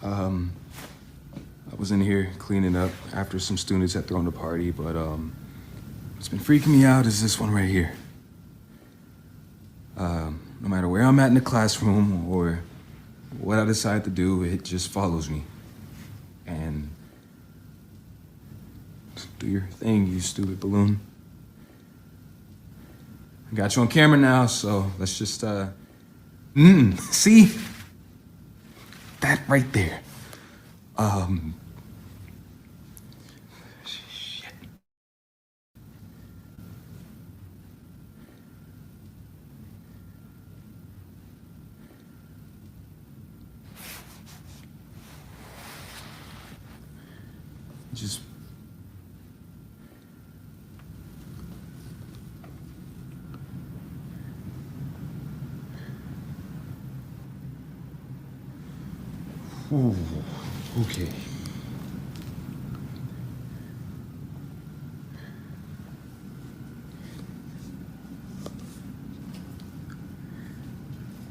I was in here cleaning up after some students had thrown a party, but what's been freaking me out is this one right here. No matter where I'm at in the classroom or what I decide to do, it just follows me. And do your thing, you stupid balloon. I got you on camera now, so let's just, see? That right there. Shit. Just ooh, okay.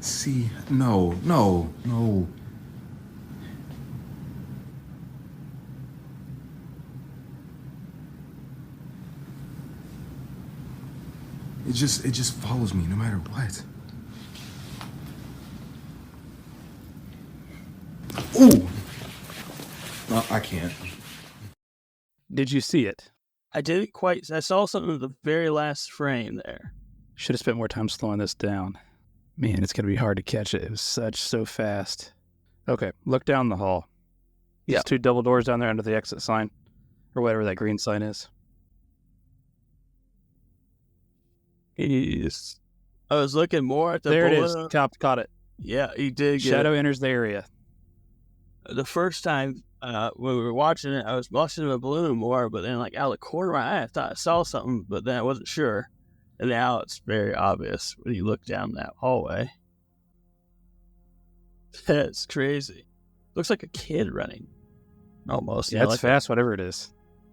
See, no. It just follows me no matter what. Ooh! No, I can't. Did you see it? I didn't quite. I saw something in the very last frame there. Should have spent more time slowing this down. Man, it's going to be hard to catch it. It was so fast. Okay, look down the hall. There's Yeah. 2 double doors down there under the exit sign, or whatever that green sign is. He's. I was looking more at the There it is. balloon. Caught it. Yeah, he did get Shadow enters the area. it. The first time when we were watching it, I was watching the balloon more, but then like out of the corner of my eye, I thought I saw something, but then I wasn't sure. And now it's very obvious when you look down that hallway. That's crazy. Looks like a kid running. Almost. Yeah, it's fast, whatever it is.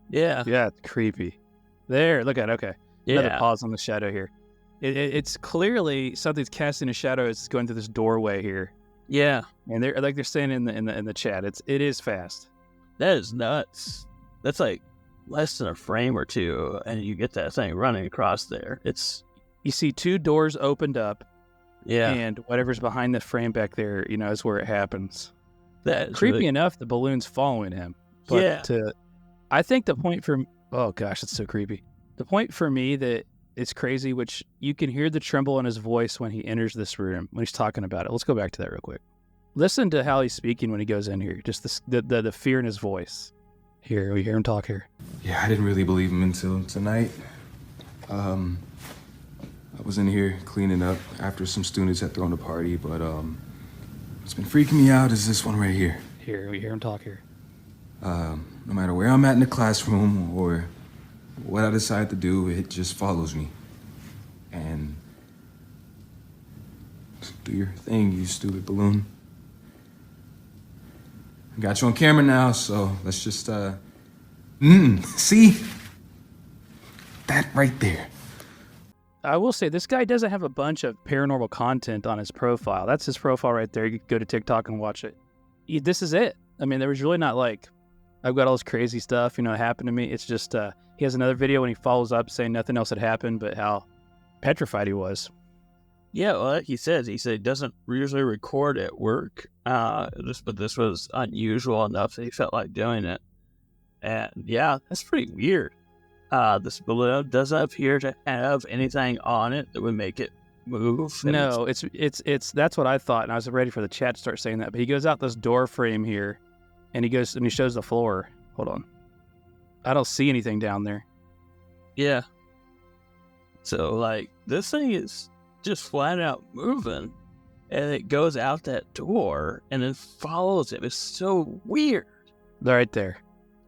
Yeah. Yeah, it's creepy. There, look at it. Okay. Another Yeah. pause on the shadow here. It's clearly something's casting a shadow. It's going through this doorway here, Yeah. and they're saying in the chat. It is fast. That is nuts. That's like less than a frame or two, and you get that thing running across there. It's You see 2 doors opened up, yeah. and whatever's behind the frame back there, is where it happens. That is Creepy really- enough, the balloon's following him. But Yeah. I think the point for oh gosh, it's so creepy. The point for me that it's crazy, which you can hear the tremble in his voice when he enters this room when he's talking about it. Let's go back to that real quick. Listen to how he's speaking when he goes in here. Just the fear in his voice. Here, we hear him talk here. Yeah, I didn't really believe him until tonight. I was in here cleaning up after some students had thrown a party, but what's been freaking me out is this one right here. Here, we hear him talk here. No matter where I'm at in the classroom or what I decide to do, it just follows me. And do your thing, you stupid balloon. I got you on camera now, so let's just, see? That right there. I will say, this guy doesn't have a bunch of paranormal content on his profile. That's his profile right there. You can go to TikTok and watch it. This is it. I mean, there was really not like, I've got all this crazy stuff, that happened to me. It's just, he has another video when he follows up saying nothing else had happened, but how petrified he was. Yeah, well, like he said he doesn't usually record at work. But this was unusual enough that he felt like doing it. And yeah, that's pretty weird. This balloon doesn't appear to have anything on it that would make it move. And No, it's that's what I thought, and I was ready for the chat to start saying that. But he goes out this door frame here, and he goes and he shows the floor. Hold on, I don't see anything down there. yeah. So like this thing is just flat out moving, and it goes out that door and then follows him. It's so weird. They're right there.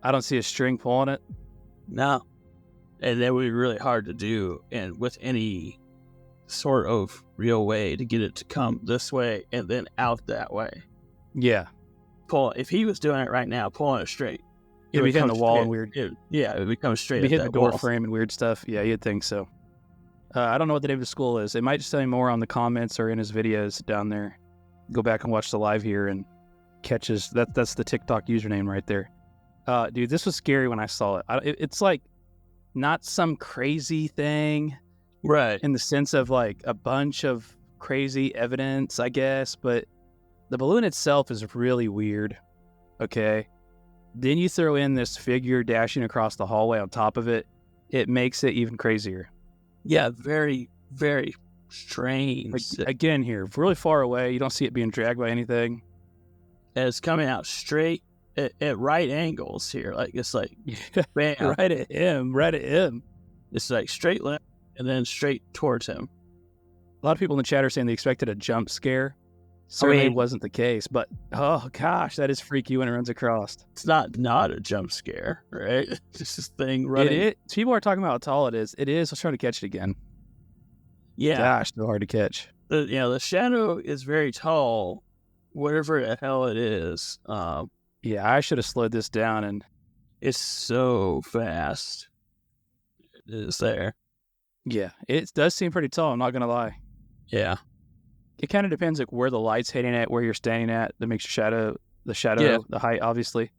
I don't see a string pulling it. No. And that would be really hard to do, and with any sort of real way to get it to come this way and then out that way. Yeah, If he was doing it right now, pulling it straight, it'd be hitting the wall and weird. weird. It would come straight. It'd be at hitting that the door wall. frame and weird stuff. Yeah, you'd think so. I don't know what the name of the school is. It might just tell me more on the comments or in his videos down there. Go back and watch the live here and catch his. That's the TikTok username right there. Dude, this was scary when I saw it. It's like not some crazy thing Right. in the sense of like a bunch of crazy evidence, I guess, but the balloon itself is really weird. Okay. Then you throw in this figure dashing across the hallway on top of it. It makes it even crazier. Yeah, very, very strange. Again, here, really far away. You don't see it being dragged by anything. And it's coming out straight at right angles here. Like it's like bam. Right at him. It's like straight left and then straight towards him. A lot of people in the chat are saying they expected a jump scare. Certainly wasn't the case, but oh gosh, that is freaky when it runs across. It's not a jump scare, right? It's just this thing running. People are talking about how tall it is. It is. Let's try to catch it again. Yeah. Gosh, so hard to catch. The shadow is very tall, whatever the hell it is. Yeah, I should have slowed this down, and It's so fast. It is there. yeah, it does seem pretty tall. I'm not gonna lie. Yeah. It kind of depends like where the light's hitting at, where you're standing at. That makes the shadow, Yeah. the height, obviously,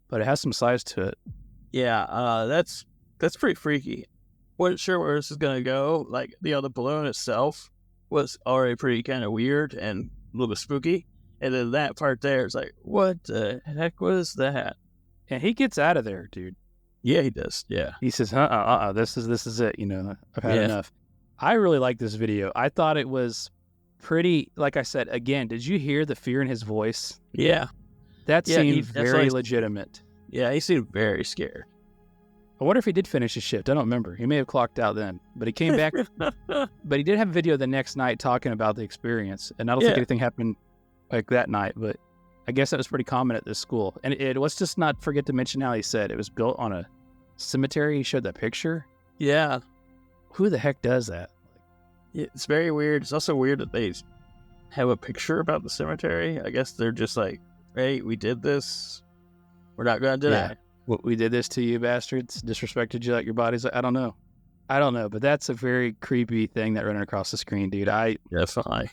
but it has some size to it. Yeah, that's pretty freaky. Wasn't sure where this is gonna go. Like the balloon itself was already pretty kind of weird and a little bit spooky, and then that part there is like, what the heck was that? And he gets out of there, dude. Yeah, he does. Yeah, He says, this is it. I've had Yeah. enough. I really like this video. I thought it was pretty, like I said, again, did you hear the fear in his voice? yeah. That Yeah, seemed that's very like- legitimate. Yeah, he seemed very scared. I wonder if he did finish his shift. I don't remember. He may have clocked out then, but he came back. But he did have a video the next night talking about the experience, and I don't think Yeah. anything happened like that night. But I guess that was pretty common at this school. And let's just not forget to mention how he said it was built on a cemetery. He showed that picture. Yeah, Who the heck does that? it's very weird. It's also weird that they have a picture about the cemetery. I guess they're just like, hey, we did this. We're not going to deny. Yeah. What we did this to you bastards, disrespected you like your body's like, I don't know, but that's a very creepy thing that running across the screen, dude. Definitely.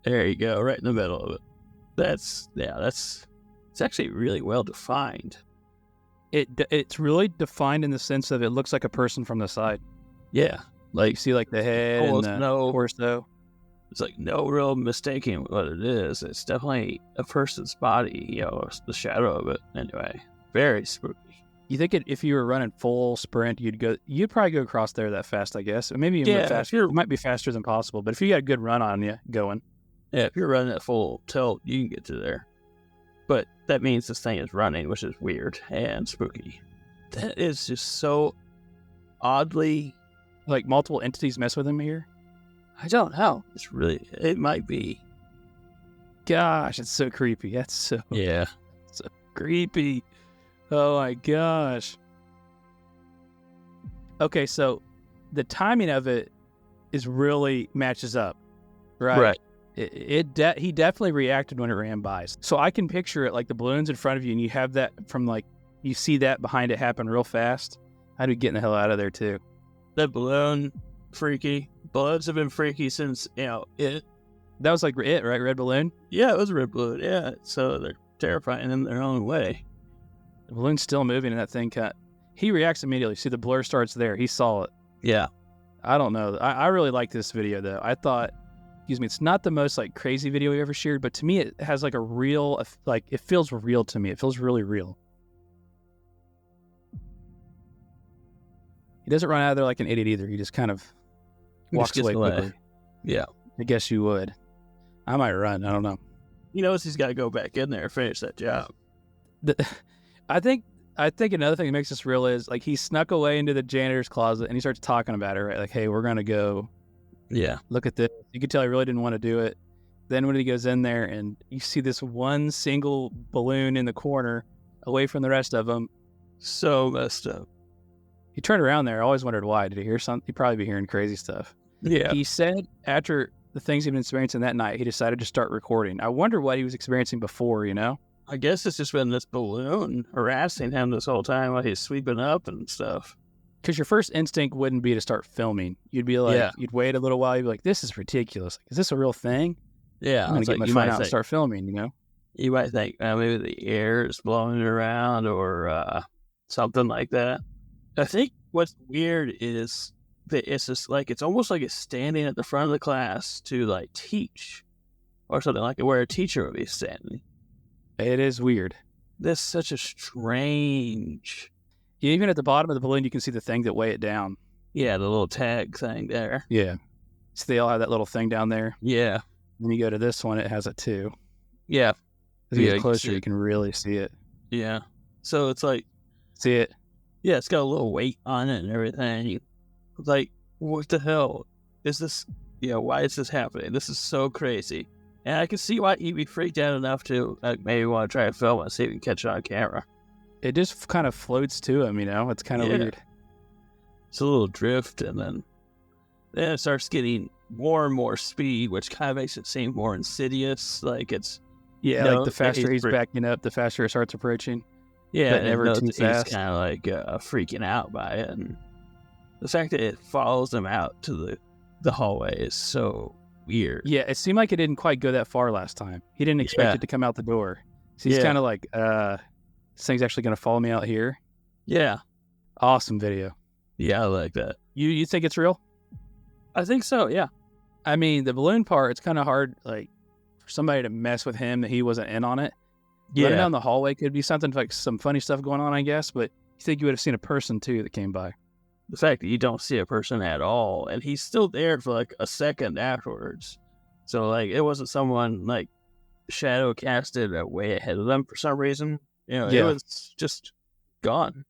There you go, right in the middle of it. It's actually really well defined. It's really defined in the sense of it looks like a person from the side. Yeah, You see like the head almost and the no. torso. It's like no real mistaking what it is. It's definitely a person's body, the shadow of it. Anyway, very spooky. You think if you were running full sprint, you'd probably go across there that fast, I guess. Or maybe even faster. It might be faster than possible, but if you got a good run on you going. Yeah, if you're running at full tilt, you can get to there. But that means this thing is running, which is weird and spooky. That is just so oddly... Like multiple entities mess with him here? I don't know. It might be. Gosh, it's so creepy. That's so Yeah. creepy. Oh my gosh. Okay, so the timing of it is really matches up, right? Right. He definitely reacted when it ran by. So I can picture it like the balloon's in front of you, and you have that from you see that behind it happen real fast. I'd be getting the hell out of there too. That balloon, freaky. Balloons have been freaky since, it. That was like it, right? Red balloon. Yeah, it was a red balloon. Yeah, so they're terrifying in their own way. The balloon's still moving, and that thing he reacts immediately. See, the blur starts there. He saw it. Yeah. I don't know. I really like this video though. I thought, it's not the most crazy video we ever shared, but to me it has a real, it feels real to me. It feels really real. He doesn't run out of there like an idiot either. He just kind of walks away quickly. Yeah. I guess you would. I might run. I don't know. He knows he's got to go back in there and finish that job. I think another thing that makes this real is he snuck away into the janitor's closet and he starts talking about it, right? Like, hey, we're going to go Yeah. look at this. You could tell he really didn't want to do it. Then when he goes in there and you see this one single balloon in the corner away from the rest of them. So messed up. He turned around there. I always wondered why. Did he hear something? He'd probably be hearing crazy stuff. Yeah. He said after the things he'd been experiencing that night, he decided to start recording. I wonder what he was experiencing before, I guess it's just been this balloon harassing him this whole time while he's sweeping up and stuff. Because your first instinct wouldn't be to start filming. You'd be like, You'd wait a little while. You'd be like, this is ridiculous. Is this a real thing? Yeah. I'm going to get my phone out and start filming, You might think maybe the air is blowing it around or something like that. I think what's weird is that it's just it's almost like it's standing at the front of the class to teach or something like it, where a teacher would be standing. It is weird. That's such a strange. Even at the bottom of the balloon, you can see the thing that weigh it down. Yeah, the little tag thing there. Yeah. So they all have that little thing down there. Yeah. When you go to this one, it has it too. Yeah. As you Yeah, get closer, you can really see it. Yeah. So it's See it? yeah, it's got a little weight on it and everything. What the hell is this? Why is this happening? This is so crazy. And I can see why he'd be freaked out enough to maybe want to try to film it and see if he can catch it on camera. It just kind of floats to him, It's kind of weird. It's a little drift, and then it starts getting more and more speed, which kind of makes it seem more insidious. It's The faster he's backing up, the faster it starts approaching. yeah, but never too fast. He's kind of freaking out by it, and the fact that it follows him out to the hallway is so weird. Yeah, it seemed like it didn't quite go that far last time. He didn't expect it to come out the door. So he's kind of like, this thing's actually going to follow me out here. Yeah. Awesome video. Yeah, I like that. You think it's real? I think so, yeah. I mean, the balloon part, it's kind of hard, for somebody to mess with him that he wasn't in on it. Yeah. Running down the hallway could be something some funny stuff going on, I guess, but you think you would have seen a person, too, that came by. The fact that you don't see a person at all, and he's still there for a second afterwards. So it wasn't someone shadow casted way ahead of them for some reason. It Yeah. was just gone.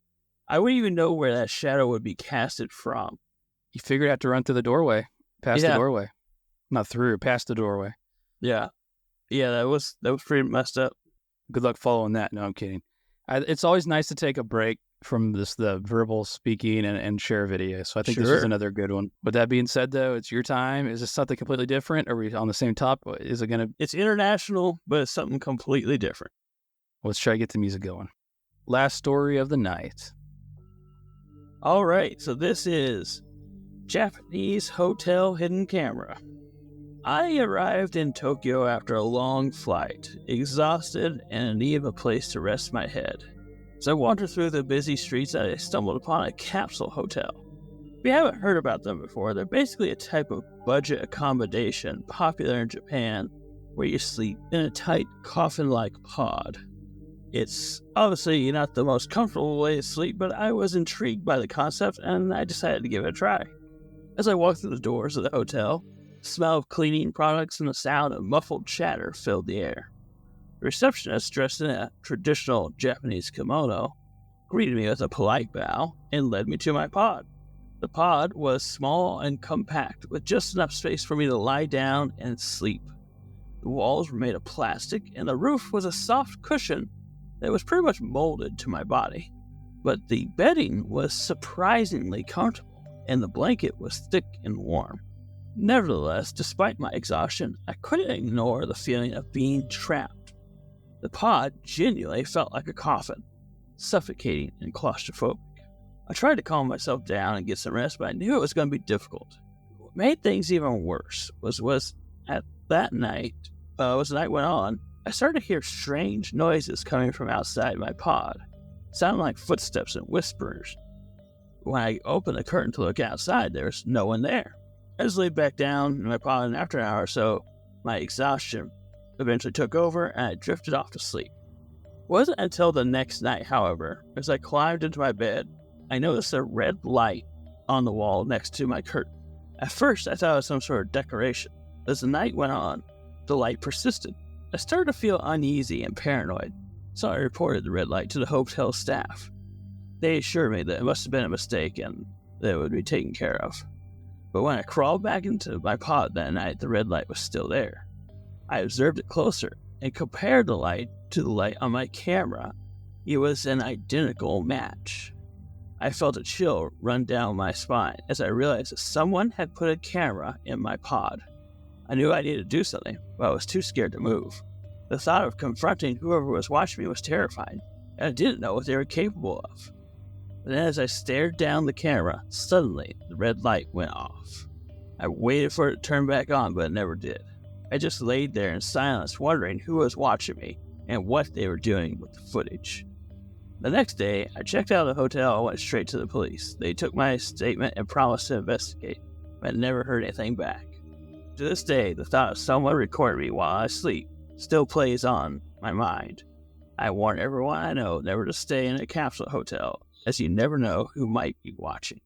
I wouldn't even know where that shadow would be casted from. You figured out to run through the doorway, past the Yeah. doorway, not through, past the doorway. Yeah. Yeah, that was pretty messed up. Good luck following that. No, I'm kidding. It's always nice to take a break from the verbal speaking and share video. So I think this is Sure. another good one. With that being said, though, it's your time. Is this something completely different? Are we on the same topic? Is it going to... It's international, but it's something completely different. Let's try to get the music going. Last story of the night. All right, so this is Japanese Hotel Hidden Camera. I arrived in Tokyo after a long flight, exhausted and in need of a place to rest my head. As I wandered through the busy streets, I stumbled upon a capsule hotel. If you haven't heard about them before, they're basically a type of budget accommodation popular in Japan where you sleep in a tight coffin-like pod. It's obviously not the most comfortable way to sleep, but I was intrigued by the concept and I decided to give it a try. As I walked through the doors of the hotel, the smell of cleaning products and the sound of muffled chatter filled the air. The receptionist, dressed in a traditional Japanese kimono, greeted me with a polite bow and led me to my pod. The pod was small and compact, with just enough space for me to lie down and sleep. The walls were made of plastic, and the roof was a soft cushion that was pretty much molded to my body. But the bedding was surprisingly comfortable, and the blanket was thick and warm. Nevertheless, despite my exhaustion, I couldn't ignore the feeling of being trapped. The pod genuinely felt like a coffin, suffocating and claustrophobic. I tried to calm myself down and get some rest, but I knew it was going to be difficult. What made things even worse was at that night, as the night went on, I started to hear strange noises coming from outside my pod. It sounded like footsteps and whispers. When I opened the curtain to look outside, there was no one there. I just laid back down in my pod, and after an hour or so, my exhaustion eventually took over, and I drifted off to sleep. It wasn't until the next night, however, as I climbed into my bed, I noticed a red light on the wall next to my curtain. At first, I thought it was some sort of decoration. As the night went on, the light persisted. I started to feel uneasy and paranoid, so I reported the red light to the hotel staff. They assured me that it must have been a mistake and that it would be taken care of. But when I crawled back into my pod that night, the red light was still there. I observed it closer and compared the light to the light on my camera. It was an identical match. I felt a chill run down my spine as I realized that someone had put a camera in my pod. I knew I needed to do something, but I was too scared to move. The thought of confronting whoever was watching me was terrifying, and I didn't know what they were capable of. But then as I stared down the camera, suddenly the red light went off. I waited for it to turn back on, but it never did. I just laid there in silence, wondering who was watching me and what they were doing with the footage. The next day, I checked out of the hotel and went straight to the police. They took my statement and promised to investigate, but I never heard anything back. To this day, the thought of someone recording me while I sleep still plays on my mind. I warn everyone I know never to stay in a capsule hotel, as you never know who might be watching.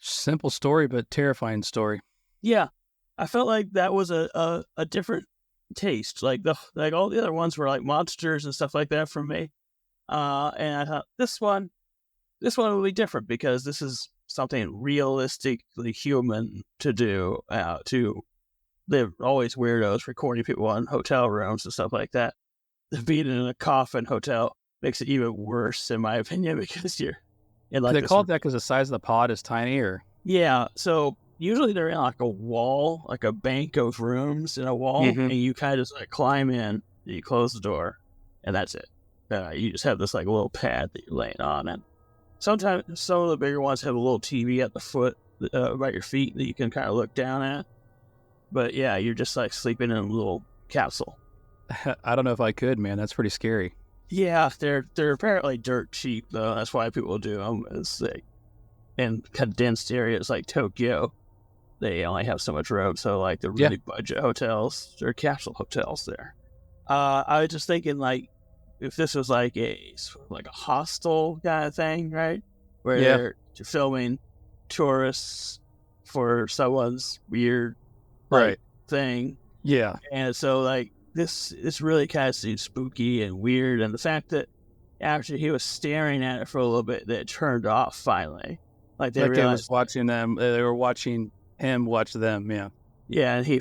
Simple story, but terrifying story. Yeah, I felt like that was a different taste. Like all the other ones were like monsters and stuff like that from me. And I thought this one will be different because this is something realistically human to do. They're always weirdos recording people in hotel rooms and stuff like that. Being in a coffin hotel makes it even worse, in my opinion, because you're in like They call it that because the size of the pod is tiny, or? Yeah, so usually they're in like a wall, like a bank of rooms in a wall, and you kind of just like climb in, you close the door, and that's it. You just have this like little pad that you're laying on, and sometimes some of the bigger ones have a little TV at the foot, by your feet, that you can kind of look down at. But yeah, you're just like sleeping in a little capsule. I don't know if I could, man. That's pretty scary. Yeah, they're apparently dirt cheap though. That's why people do them. It's like in condensed areas like Tokyo, they only have so much room. So like the really budget hotels, they're capsule hotels there. I was just thinking like if this was like a hostel kind of thing, right? Where you're filming tourists for someone's weird thing. Yeah. And so like this really kind of seems spooky and weird, and the fact that after he was staring at it for a little bit, that it turned off finally. Like they Like they was realized, watching them. They were watching him watch them. Yeah. yeah, and they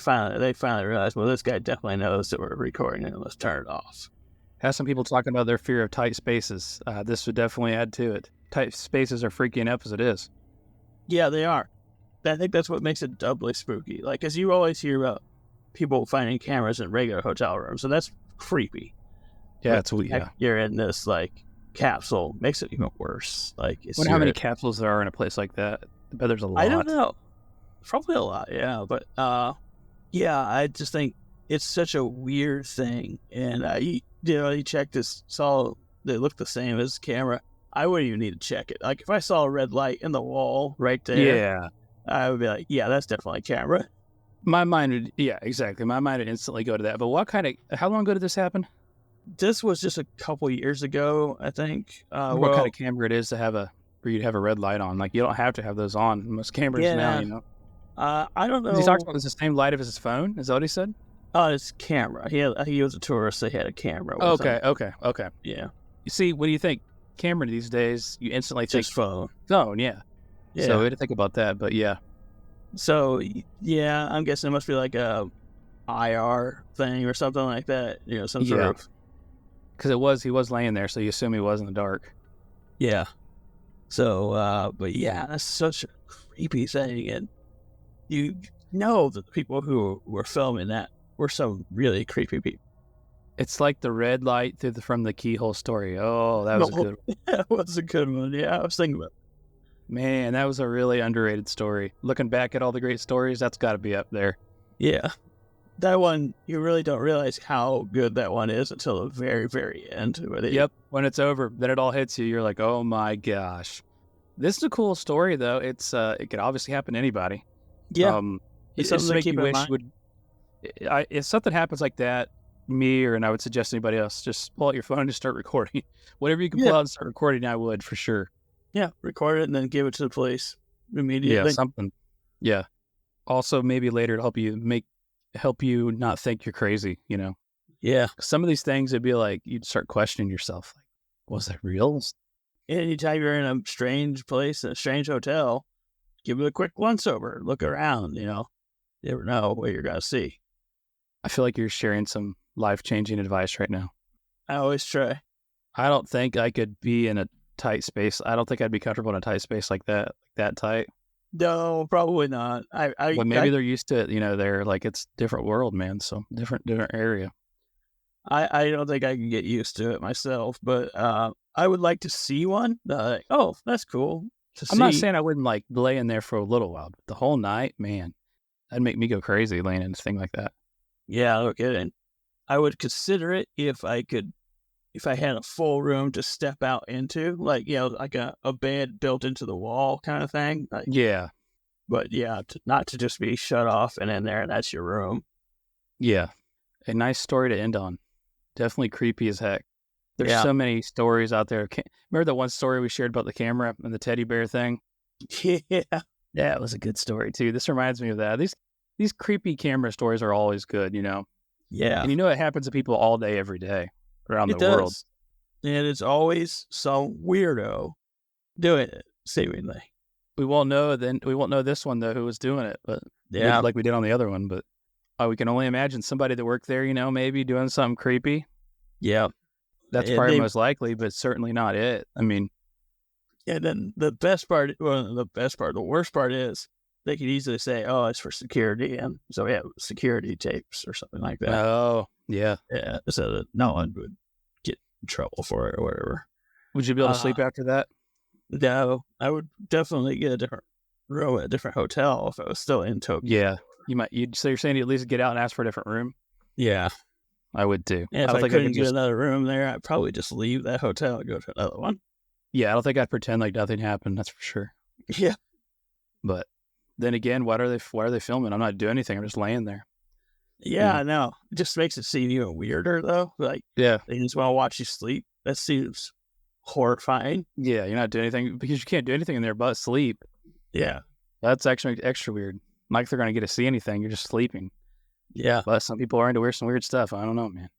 finally realized, well, this guy definitely knows that we're recording and let's turn it off. Has some people talking about their fear of tight spaces. This would definitely add to it. Tight spaces are freaky enough as it is. Yeah, they are. I think that's what makes it doubly spooky. Like, as you always hear about people finding cameras in regular hotel rooms, so that's creepy. Yeah, But it's weird. Yeah. you're in this like capsule, makes it even worse. Like, I wonder how many capsules there are in a place like that. I bet there's a lot. I don't know. Probably a lot, yeah. But yeah, I just think it's such a weird thing. And you check this, saw they look the same as camera. I wouldn't even need to check it. Like if I saw a red light in the wall right there, Yeah. I would be like, yeah, that's definitely a camera. My mind would, yeah, exactly. My mind would instantly go to that. But how long ago did this happen? This was just a couple years ago, I think. What kind of camera it is to have where you'd have a red light on? Like you don't have to have those on. Most cameras now, Yeah. you know. I don't know. He talked about the same light as his phone. Is that what he said? It's camera. He was a tourist. So he had a camera. With him. Okay. Yeah. You see, what do you think? Camera these days, you instantly think Just phone. phone. Yeah. Yeah. So we had to think about that. But yeah. So yeah, I'm guessing it must be like a IR thing or something like that. You know, some sort Yeah. of. Because he was laying there, so you assume he was in the dark. Yeah. So, but yeah, that's such a creepy thing, and you know that the people who were filming that were some really creepy people. It's like the red light from the keyhole story. Oh, that was a good one. That was a good one. Yeah, I was thinking about. Man, that was a really underrated story. Looking back at all the great stories, that's got to be up there. Yeah, that one you really don't realize how good that one is until the very, very end. Yep, when it's over, then it all hits you. You're like, oh my gosh. This is a cool story, though. It's it could obviously happen to anybody. Yeah, It's something to make keep you in wish mind. you would. If something happens like that, and I would suggest anybody else, just pull out your phone and start recording. Whatever you can pull out and start recording, I would for sure. Yeah, record it and then give it to the police Yeah, immediately. something. Yeah. Also, maybe later to help you not think you're crazy. You know, Yeah. some of these things it'd be like you'd start questioning yourself. Like, was that real? Anytime you're in a strange place, a strange hotel, give it a quick once over. Look around, you know. You never know what you're going to see. I feel like you're sharing some life-changing advice right now. I always try. I don't think I could be in a tight space. I don't think I'd be comfortable in a tight space like that tight. No, probably not. But maybe they're used to it. You know, they're like, it's different world, man. So different area. I don't think I can get used to it myself, but I would like to see one. Like, oh, that's cool to see. I'm not saying I wouldn't like lay in there for a little while, but the whole night, man, that'd make me go crazy laying in a thing like that. Yeah, no kidding. I would consider it if I had a full room to step out into, like, you know, like a bed built into the wall kind of thing. Like, Yeah. but yeah, not to just be shut off and in there and that's your room. Yeah. A nice story to end on. Definitely creepy as heck. There's Yeah. so many stories out there. Remember the one story we shared about the camera and the teddy bear thing? Yeah. Yeah, it was a good story too. This reminds me of that. These creepy camera stories are always good, you know? Yeah. And you know it happens to people all day, every day around It the world. does. And it's always some weirdo doing it, seemingly. We won't know this one though who was doing it, but Yeah. like we did on the other one. But we can only imagine somebody that worked there, you know, maybe doing something creepy. Yeah. That's And probably most likely, but certainly not it. I mean, And then the worst part is they could easily say, oh, it's for security. And so we have security tapes or something like that. oh yeah. Yeah. So that no one would get in trouble for it or whatever. Would you be able to sleep after that? No, I would definitely get a different room at a different hotel if I was still in Tokyo. Yeah, you might. So you're saying you at least get out and ask for a different room? Yeah. I would too. And if don't I think couldn't could get another room there, I'd probably just leave that hotel and go to another one. Yeah, I don't think I'd pretend like nothing happened. That's for sure. Yeah. But then again, why are they filming? I'm not doing anything. I'm just laying there. Yeah, I know. It just makes it seem even weirder, though. Like, Yeah, they just want to watch you sleep. That seems horrifying. yeah. You're not doing anything because you can't do anything in there but sleep. Yeah. That's actually extra weird. Like they're gonna get to see anything. You're just sleeping. Yeah. But some people are into wear some weird stuff. I don't know, man.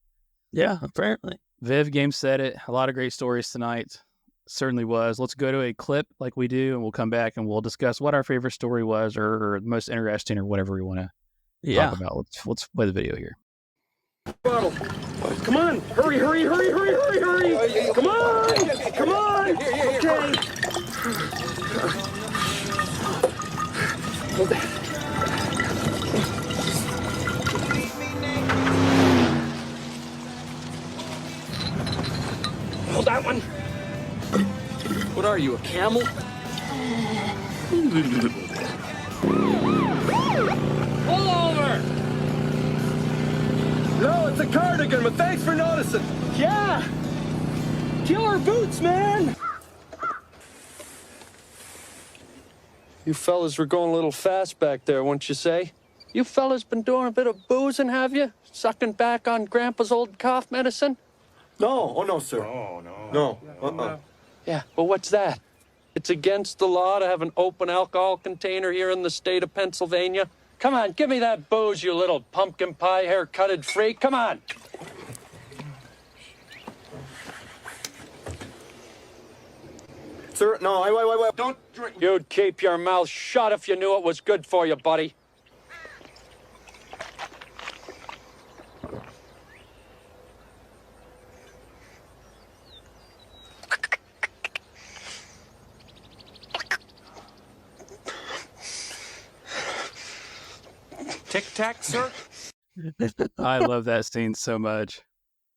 Yeah, apparently. Viv Game said it. A lot of great stories tonight. Certainly was. Let's go to a clip like we do, and we'll come back and we'll discuss what our favorite story was or the most interesting or whatever we want to talk about. Let's play the video here. Bottle. Come on, hurry, hurry, hurry, hurry, hurry, hurry. Come on, come on. Okay. Hold that. Hold that one. What are you, a camel? Pull over! No, it's a cardigan, but thanks for noticing. Yeah! Killer boots, man! You fellas were going a little fast back there, wouldn't you say? You fellas been doing a bit of boozing, have you? Sucking back on Grandpa's old cough medicine? No, oh no, sir. Oh, no. No, Yeah, well, what's that? It's against the law to have an open alcohol container here in the state of Pennsylvania. Come on, give me that booze, you little pumpkin pie hair-cutted freak. Come on. Sir, no, wait. Don't drink. You'd keep your mouth shut if you knew it was good for you, buddy. Tic-tac, sir? I love that scene so much.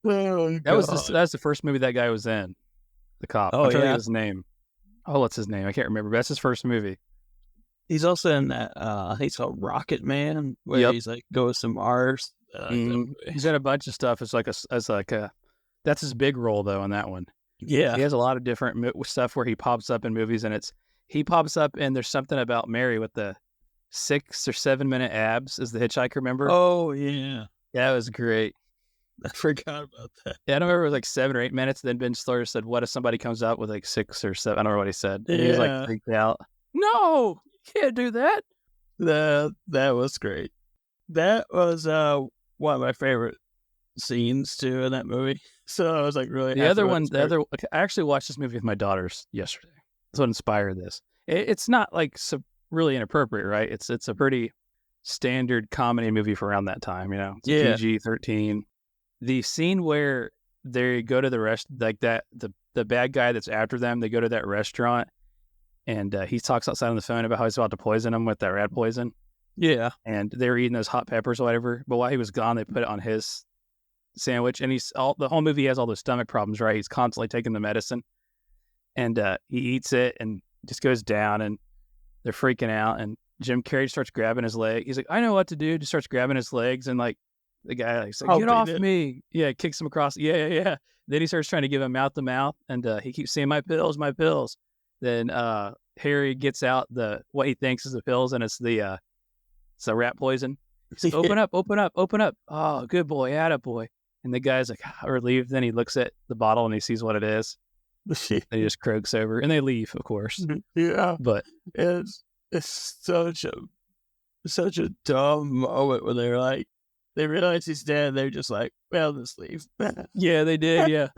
Oh, That's the first movie that guy was in. The cop. Oh, I'm trying to think yeah. of his name. Oh, what's his name? I can't remember. But that's his first movie. He's also in that, I think it's called Rocket Man, where Yep. he's like goes to Mars. He's in a bunch of stuff. It's like that's his big role though in that one. Yeah. He has a lot of different stuff where he pops up in movies, and he pops up and there's something about Mary with the 6 or 7 minute abs as the hitchhiker. Remember? Oh, yeah. Yeah, it was great. I forgot about that. Yeah, I don't remember. It was like 7 or 8 minutes. Then Ben Stiller said, "What if somebody comes out with like 6 or 7?" I don't remember what he said. And he was Yeah. like freaked out. No, you can't do that. That was great. That was one of my favorite scenes too in that movie. So I was like really The happy other with one, the script. I actually watched this movie with my daughters yesterday. That's what inspired this. It's not like really inappropriate, right? It's a pretty standard comedy movie for around that time, you know. It's Yeah. PG-13. The scene where they go to the like that, the bad guy that's after them, they go to that restaurant, and he talks outside on the phone about how he's about to poison them with that rat poison, Yeah. and they were eating those hot peppers or whatever. But while he was gone, they put it on his sandwich, and the whole movie has all those stomach problems, right? He's constantly taking the medicine, and he eats it and just goes down, and they're freaking out, and Jim Carrey starts grabbing his leg. He's like, "I know what to do." Just starts grabbing his legs, and like the guy like, Oh, "Get he off did. me!" Yeah, kicks him across. Yeah. Then he starts trying to give him mouth to mouth, and he keeps saying, "My pills, my pills." Then Harry gets out what he thinks is the pills, and it's the rat poison. He's like, open up, open up, open up. Oh, good boy, attaboy. And the guy's like, relieved. Then he looks at the bottle and he sees what it is. And he just croaks over, and they leave, of course. Yeah. But It's such a dumb moment when they're like, they realize he's dead. They're just like, well, just leave. yeah, they did. Yeah,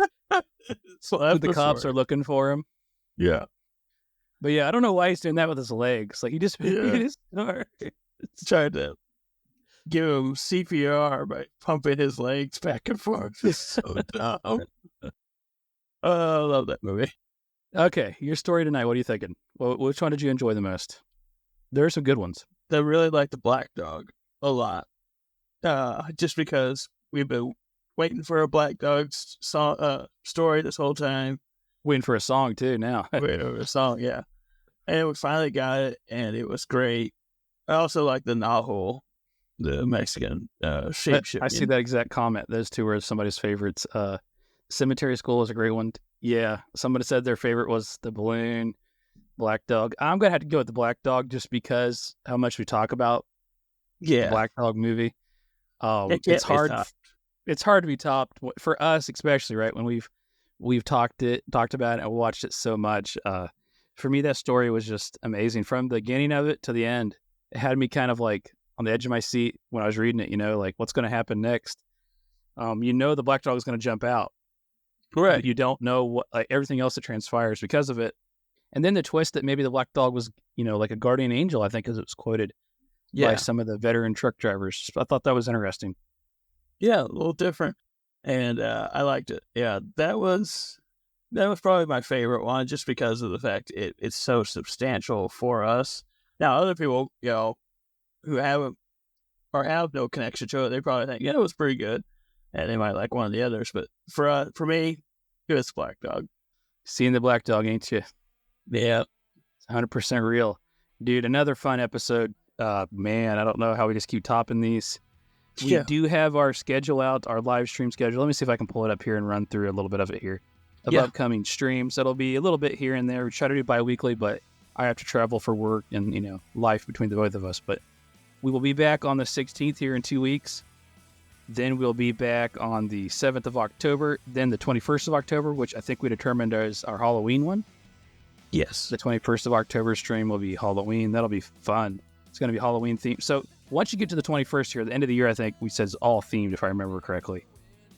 So the cops are looking for him. Yeah. But yeah, I don't know why he's doing that with his legs. Like he just Yeah. Trying to give him CPR by pumping his legs back and forth. It's so dumb. Oh, I love that movie. Okay, your story tonight. What are you thinking? Which one did you enjoy the most? There are some good ones. I really like the Black Dog a lot. Just because we've been waiting for a Black Dog story this whole time. Waiting for a song too now. Waiting for a song, yeah. And we finally got it, and it was great. I also like the Nagual, the Mexican shapeshifting. I see that exact comment. Those two were somebody's favorites. Cemetery School is a great one. Yeah, somebody said their favorite was the balloon. Black Dog. I'm gonna have to go with the Black Dog just because how much we talk about the Black Dog movie. It's hard. It's hard to be topped for us, especially right when we've talked about it and watched it so much. For me, that story was just amazing from the beginning of it to the end. It had me kind of like on the edge of my seat when I was reading it, like what's going to happen next. The Black Dog is going to jump out. Correct. But you don't know what everything else that transpires because of it. And then the twist that maybe the Black Dog was, like a guardian angel, I think, as it was quoted by some of the veteran truck drivers. I thought that was interesting. Yeah, a little different. And I liked it. Yeah, that was probably my favorite one, just because of the fact it's so substantial for us. Now, other people, who haven't or have no connection to it, they probably think, it was pretty good, and they might like one of the others. But for me, it was Black Dog. Seeing the Black Dog, ain't you? Yeah, it's 100% real, dude. Another fun episode. Man, I don't know how we just keep topping these. We do have our schedule out, our live stream schedule. Let me see if I can pull it up here and run through a little bit of it here. Of upcoming streams. That'll be a little bit here and there. We try to do bi-weekly, but I have to travel for work and, life between the both of us. But we will be back on the 16th here in 2 weeks. Then we'll be back on the 7th of October. Then the 21st of October, which I think we determined as our Halloween one. Yes. The 21st of October stream will be Halloween. That'll be fun. It's going to be Halloween themed. So once you get to the 21st here, the end of the year, I think we said is all themed, if I remember correctly.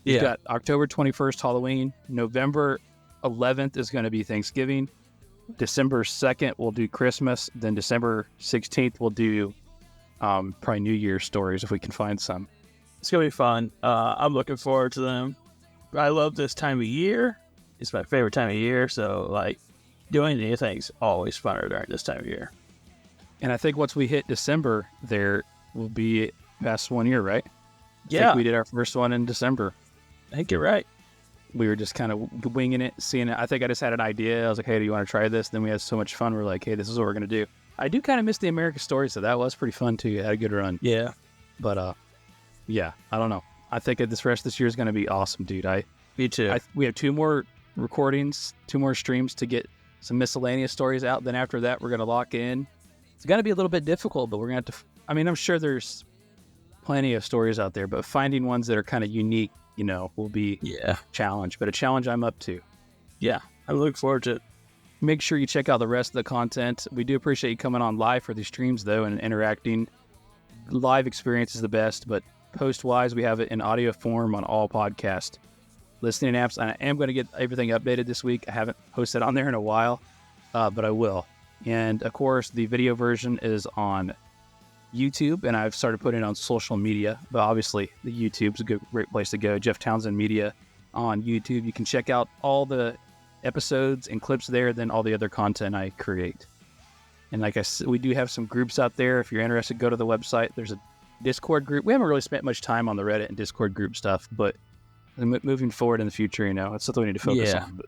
You've got October 21st, Halloween. November 11th is going to be Thanksgiving. December 2nd, we'll do Christmas. Then December 16th, we'll do probably New Year's stories if we can find some. It's going to be fun. I'm looking forward to them. I love this time of year. It's my favorite time of year. So, doing anything's always funner during this time of year. And I think once we hit December, there will be past 1 year, right? I Yeah. think we did our first one in December. I think you're right. We were just kind of winging it, seeing it. I think I just had an idea. I was like, hey, do you want to try this? Then we had so much fun. We're like, hey, this is what we're going to do. I do kind of miss the American story, so that was pretty fun, too. It had a good run. Yeah. But, yeah, I don't know. I think this rest of this year is going to be awesome, dude. Me too. We have 2 more recordings, 2 more streams to get some miscellaneous stories out. Then after that, we're going to lock in. It's going to be a little bit difficult, but we're going to have to... I'm sure there's plenty of stories out there, but finding ones that are kind of unique, will be a challenge. But a challenge I'm up to. Yeah, I look forward to it. Make sure you check out the rest of the content. We do appreciate you coming on live for these streams, though, and interacting. Live experience is the best, but post-wise, we have it in audio form on all podcast listening apps. I am going to get everything updated this week. I haven't posted on there in a while, but I will. And, of course, the video version is on YouTube, and I've started putting it on social media. But obviously, the YouTube's a great place to go. Jeff Townsend Media on YouTube. You can check out all the episodes and clips there, then all the other content I create. And like I said, we do have some groups out there. If you're interested, go to the website. There's a Discord group. We haven't really spent much time on the Reddit and Discord group stuff, but moving forward in the future, it's something we need to focus on. But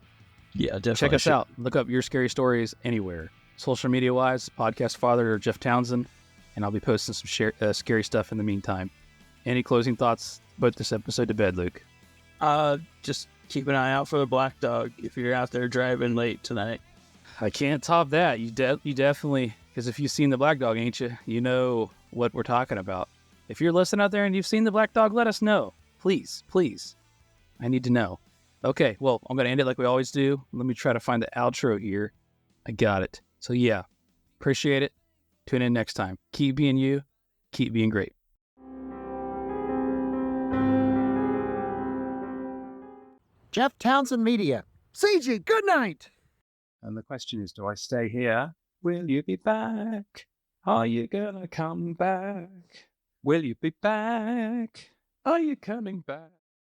yeah, definitely. check us out. Look up Your Scary Stories anywhere. Social media-wise, Podcast Father or Jeff Townsend, and I'll be posting some scary stuff in the meantime. Any closing thoughts about this episode to bed, Luke? Just keep an eye out for the Black Dog if you're out there driving late tonight. I can't top that. You definitely, because if you've seen the Black Dog, ain't you? You know what we're talking about. If you're listening out there and you've seen the Black Dog, let us know. Please. I need to know. Okay, well, I'm going to end it like we always do. Let me try to find the outro here. I got it. So, yeah, appreciate it. Tune in next time. Keep being you. Keep being great. Jeff Townsend Media. CG, good night. And the question is, do I stay here? Will you be back? Are you gonna come back? Will you be back? Are you coming back?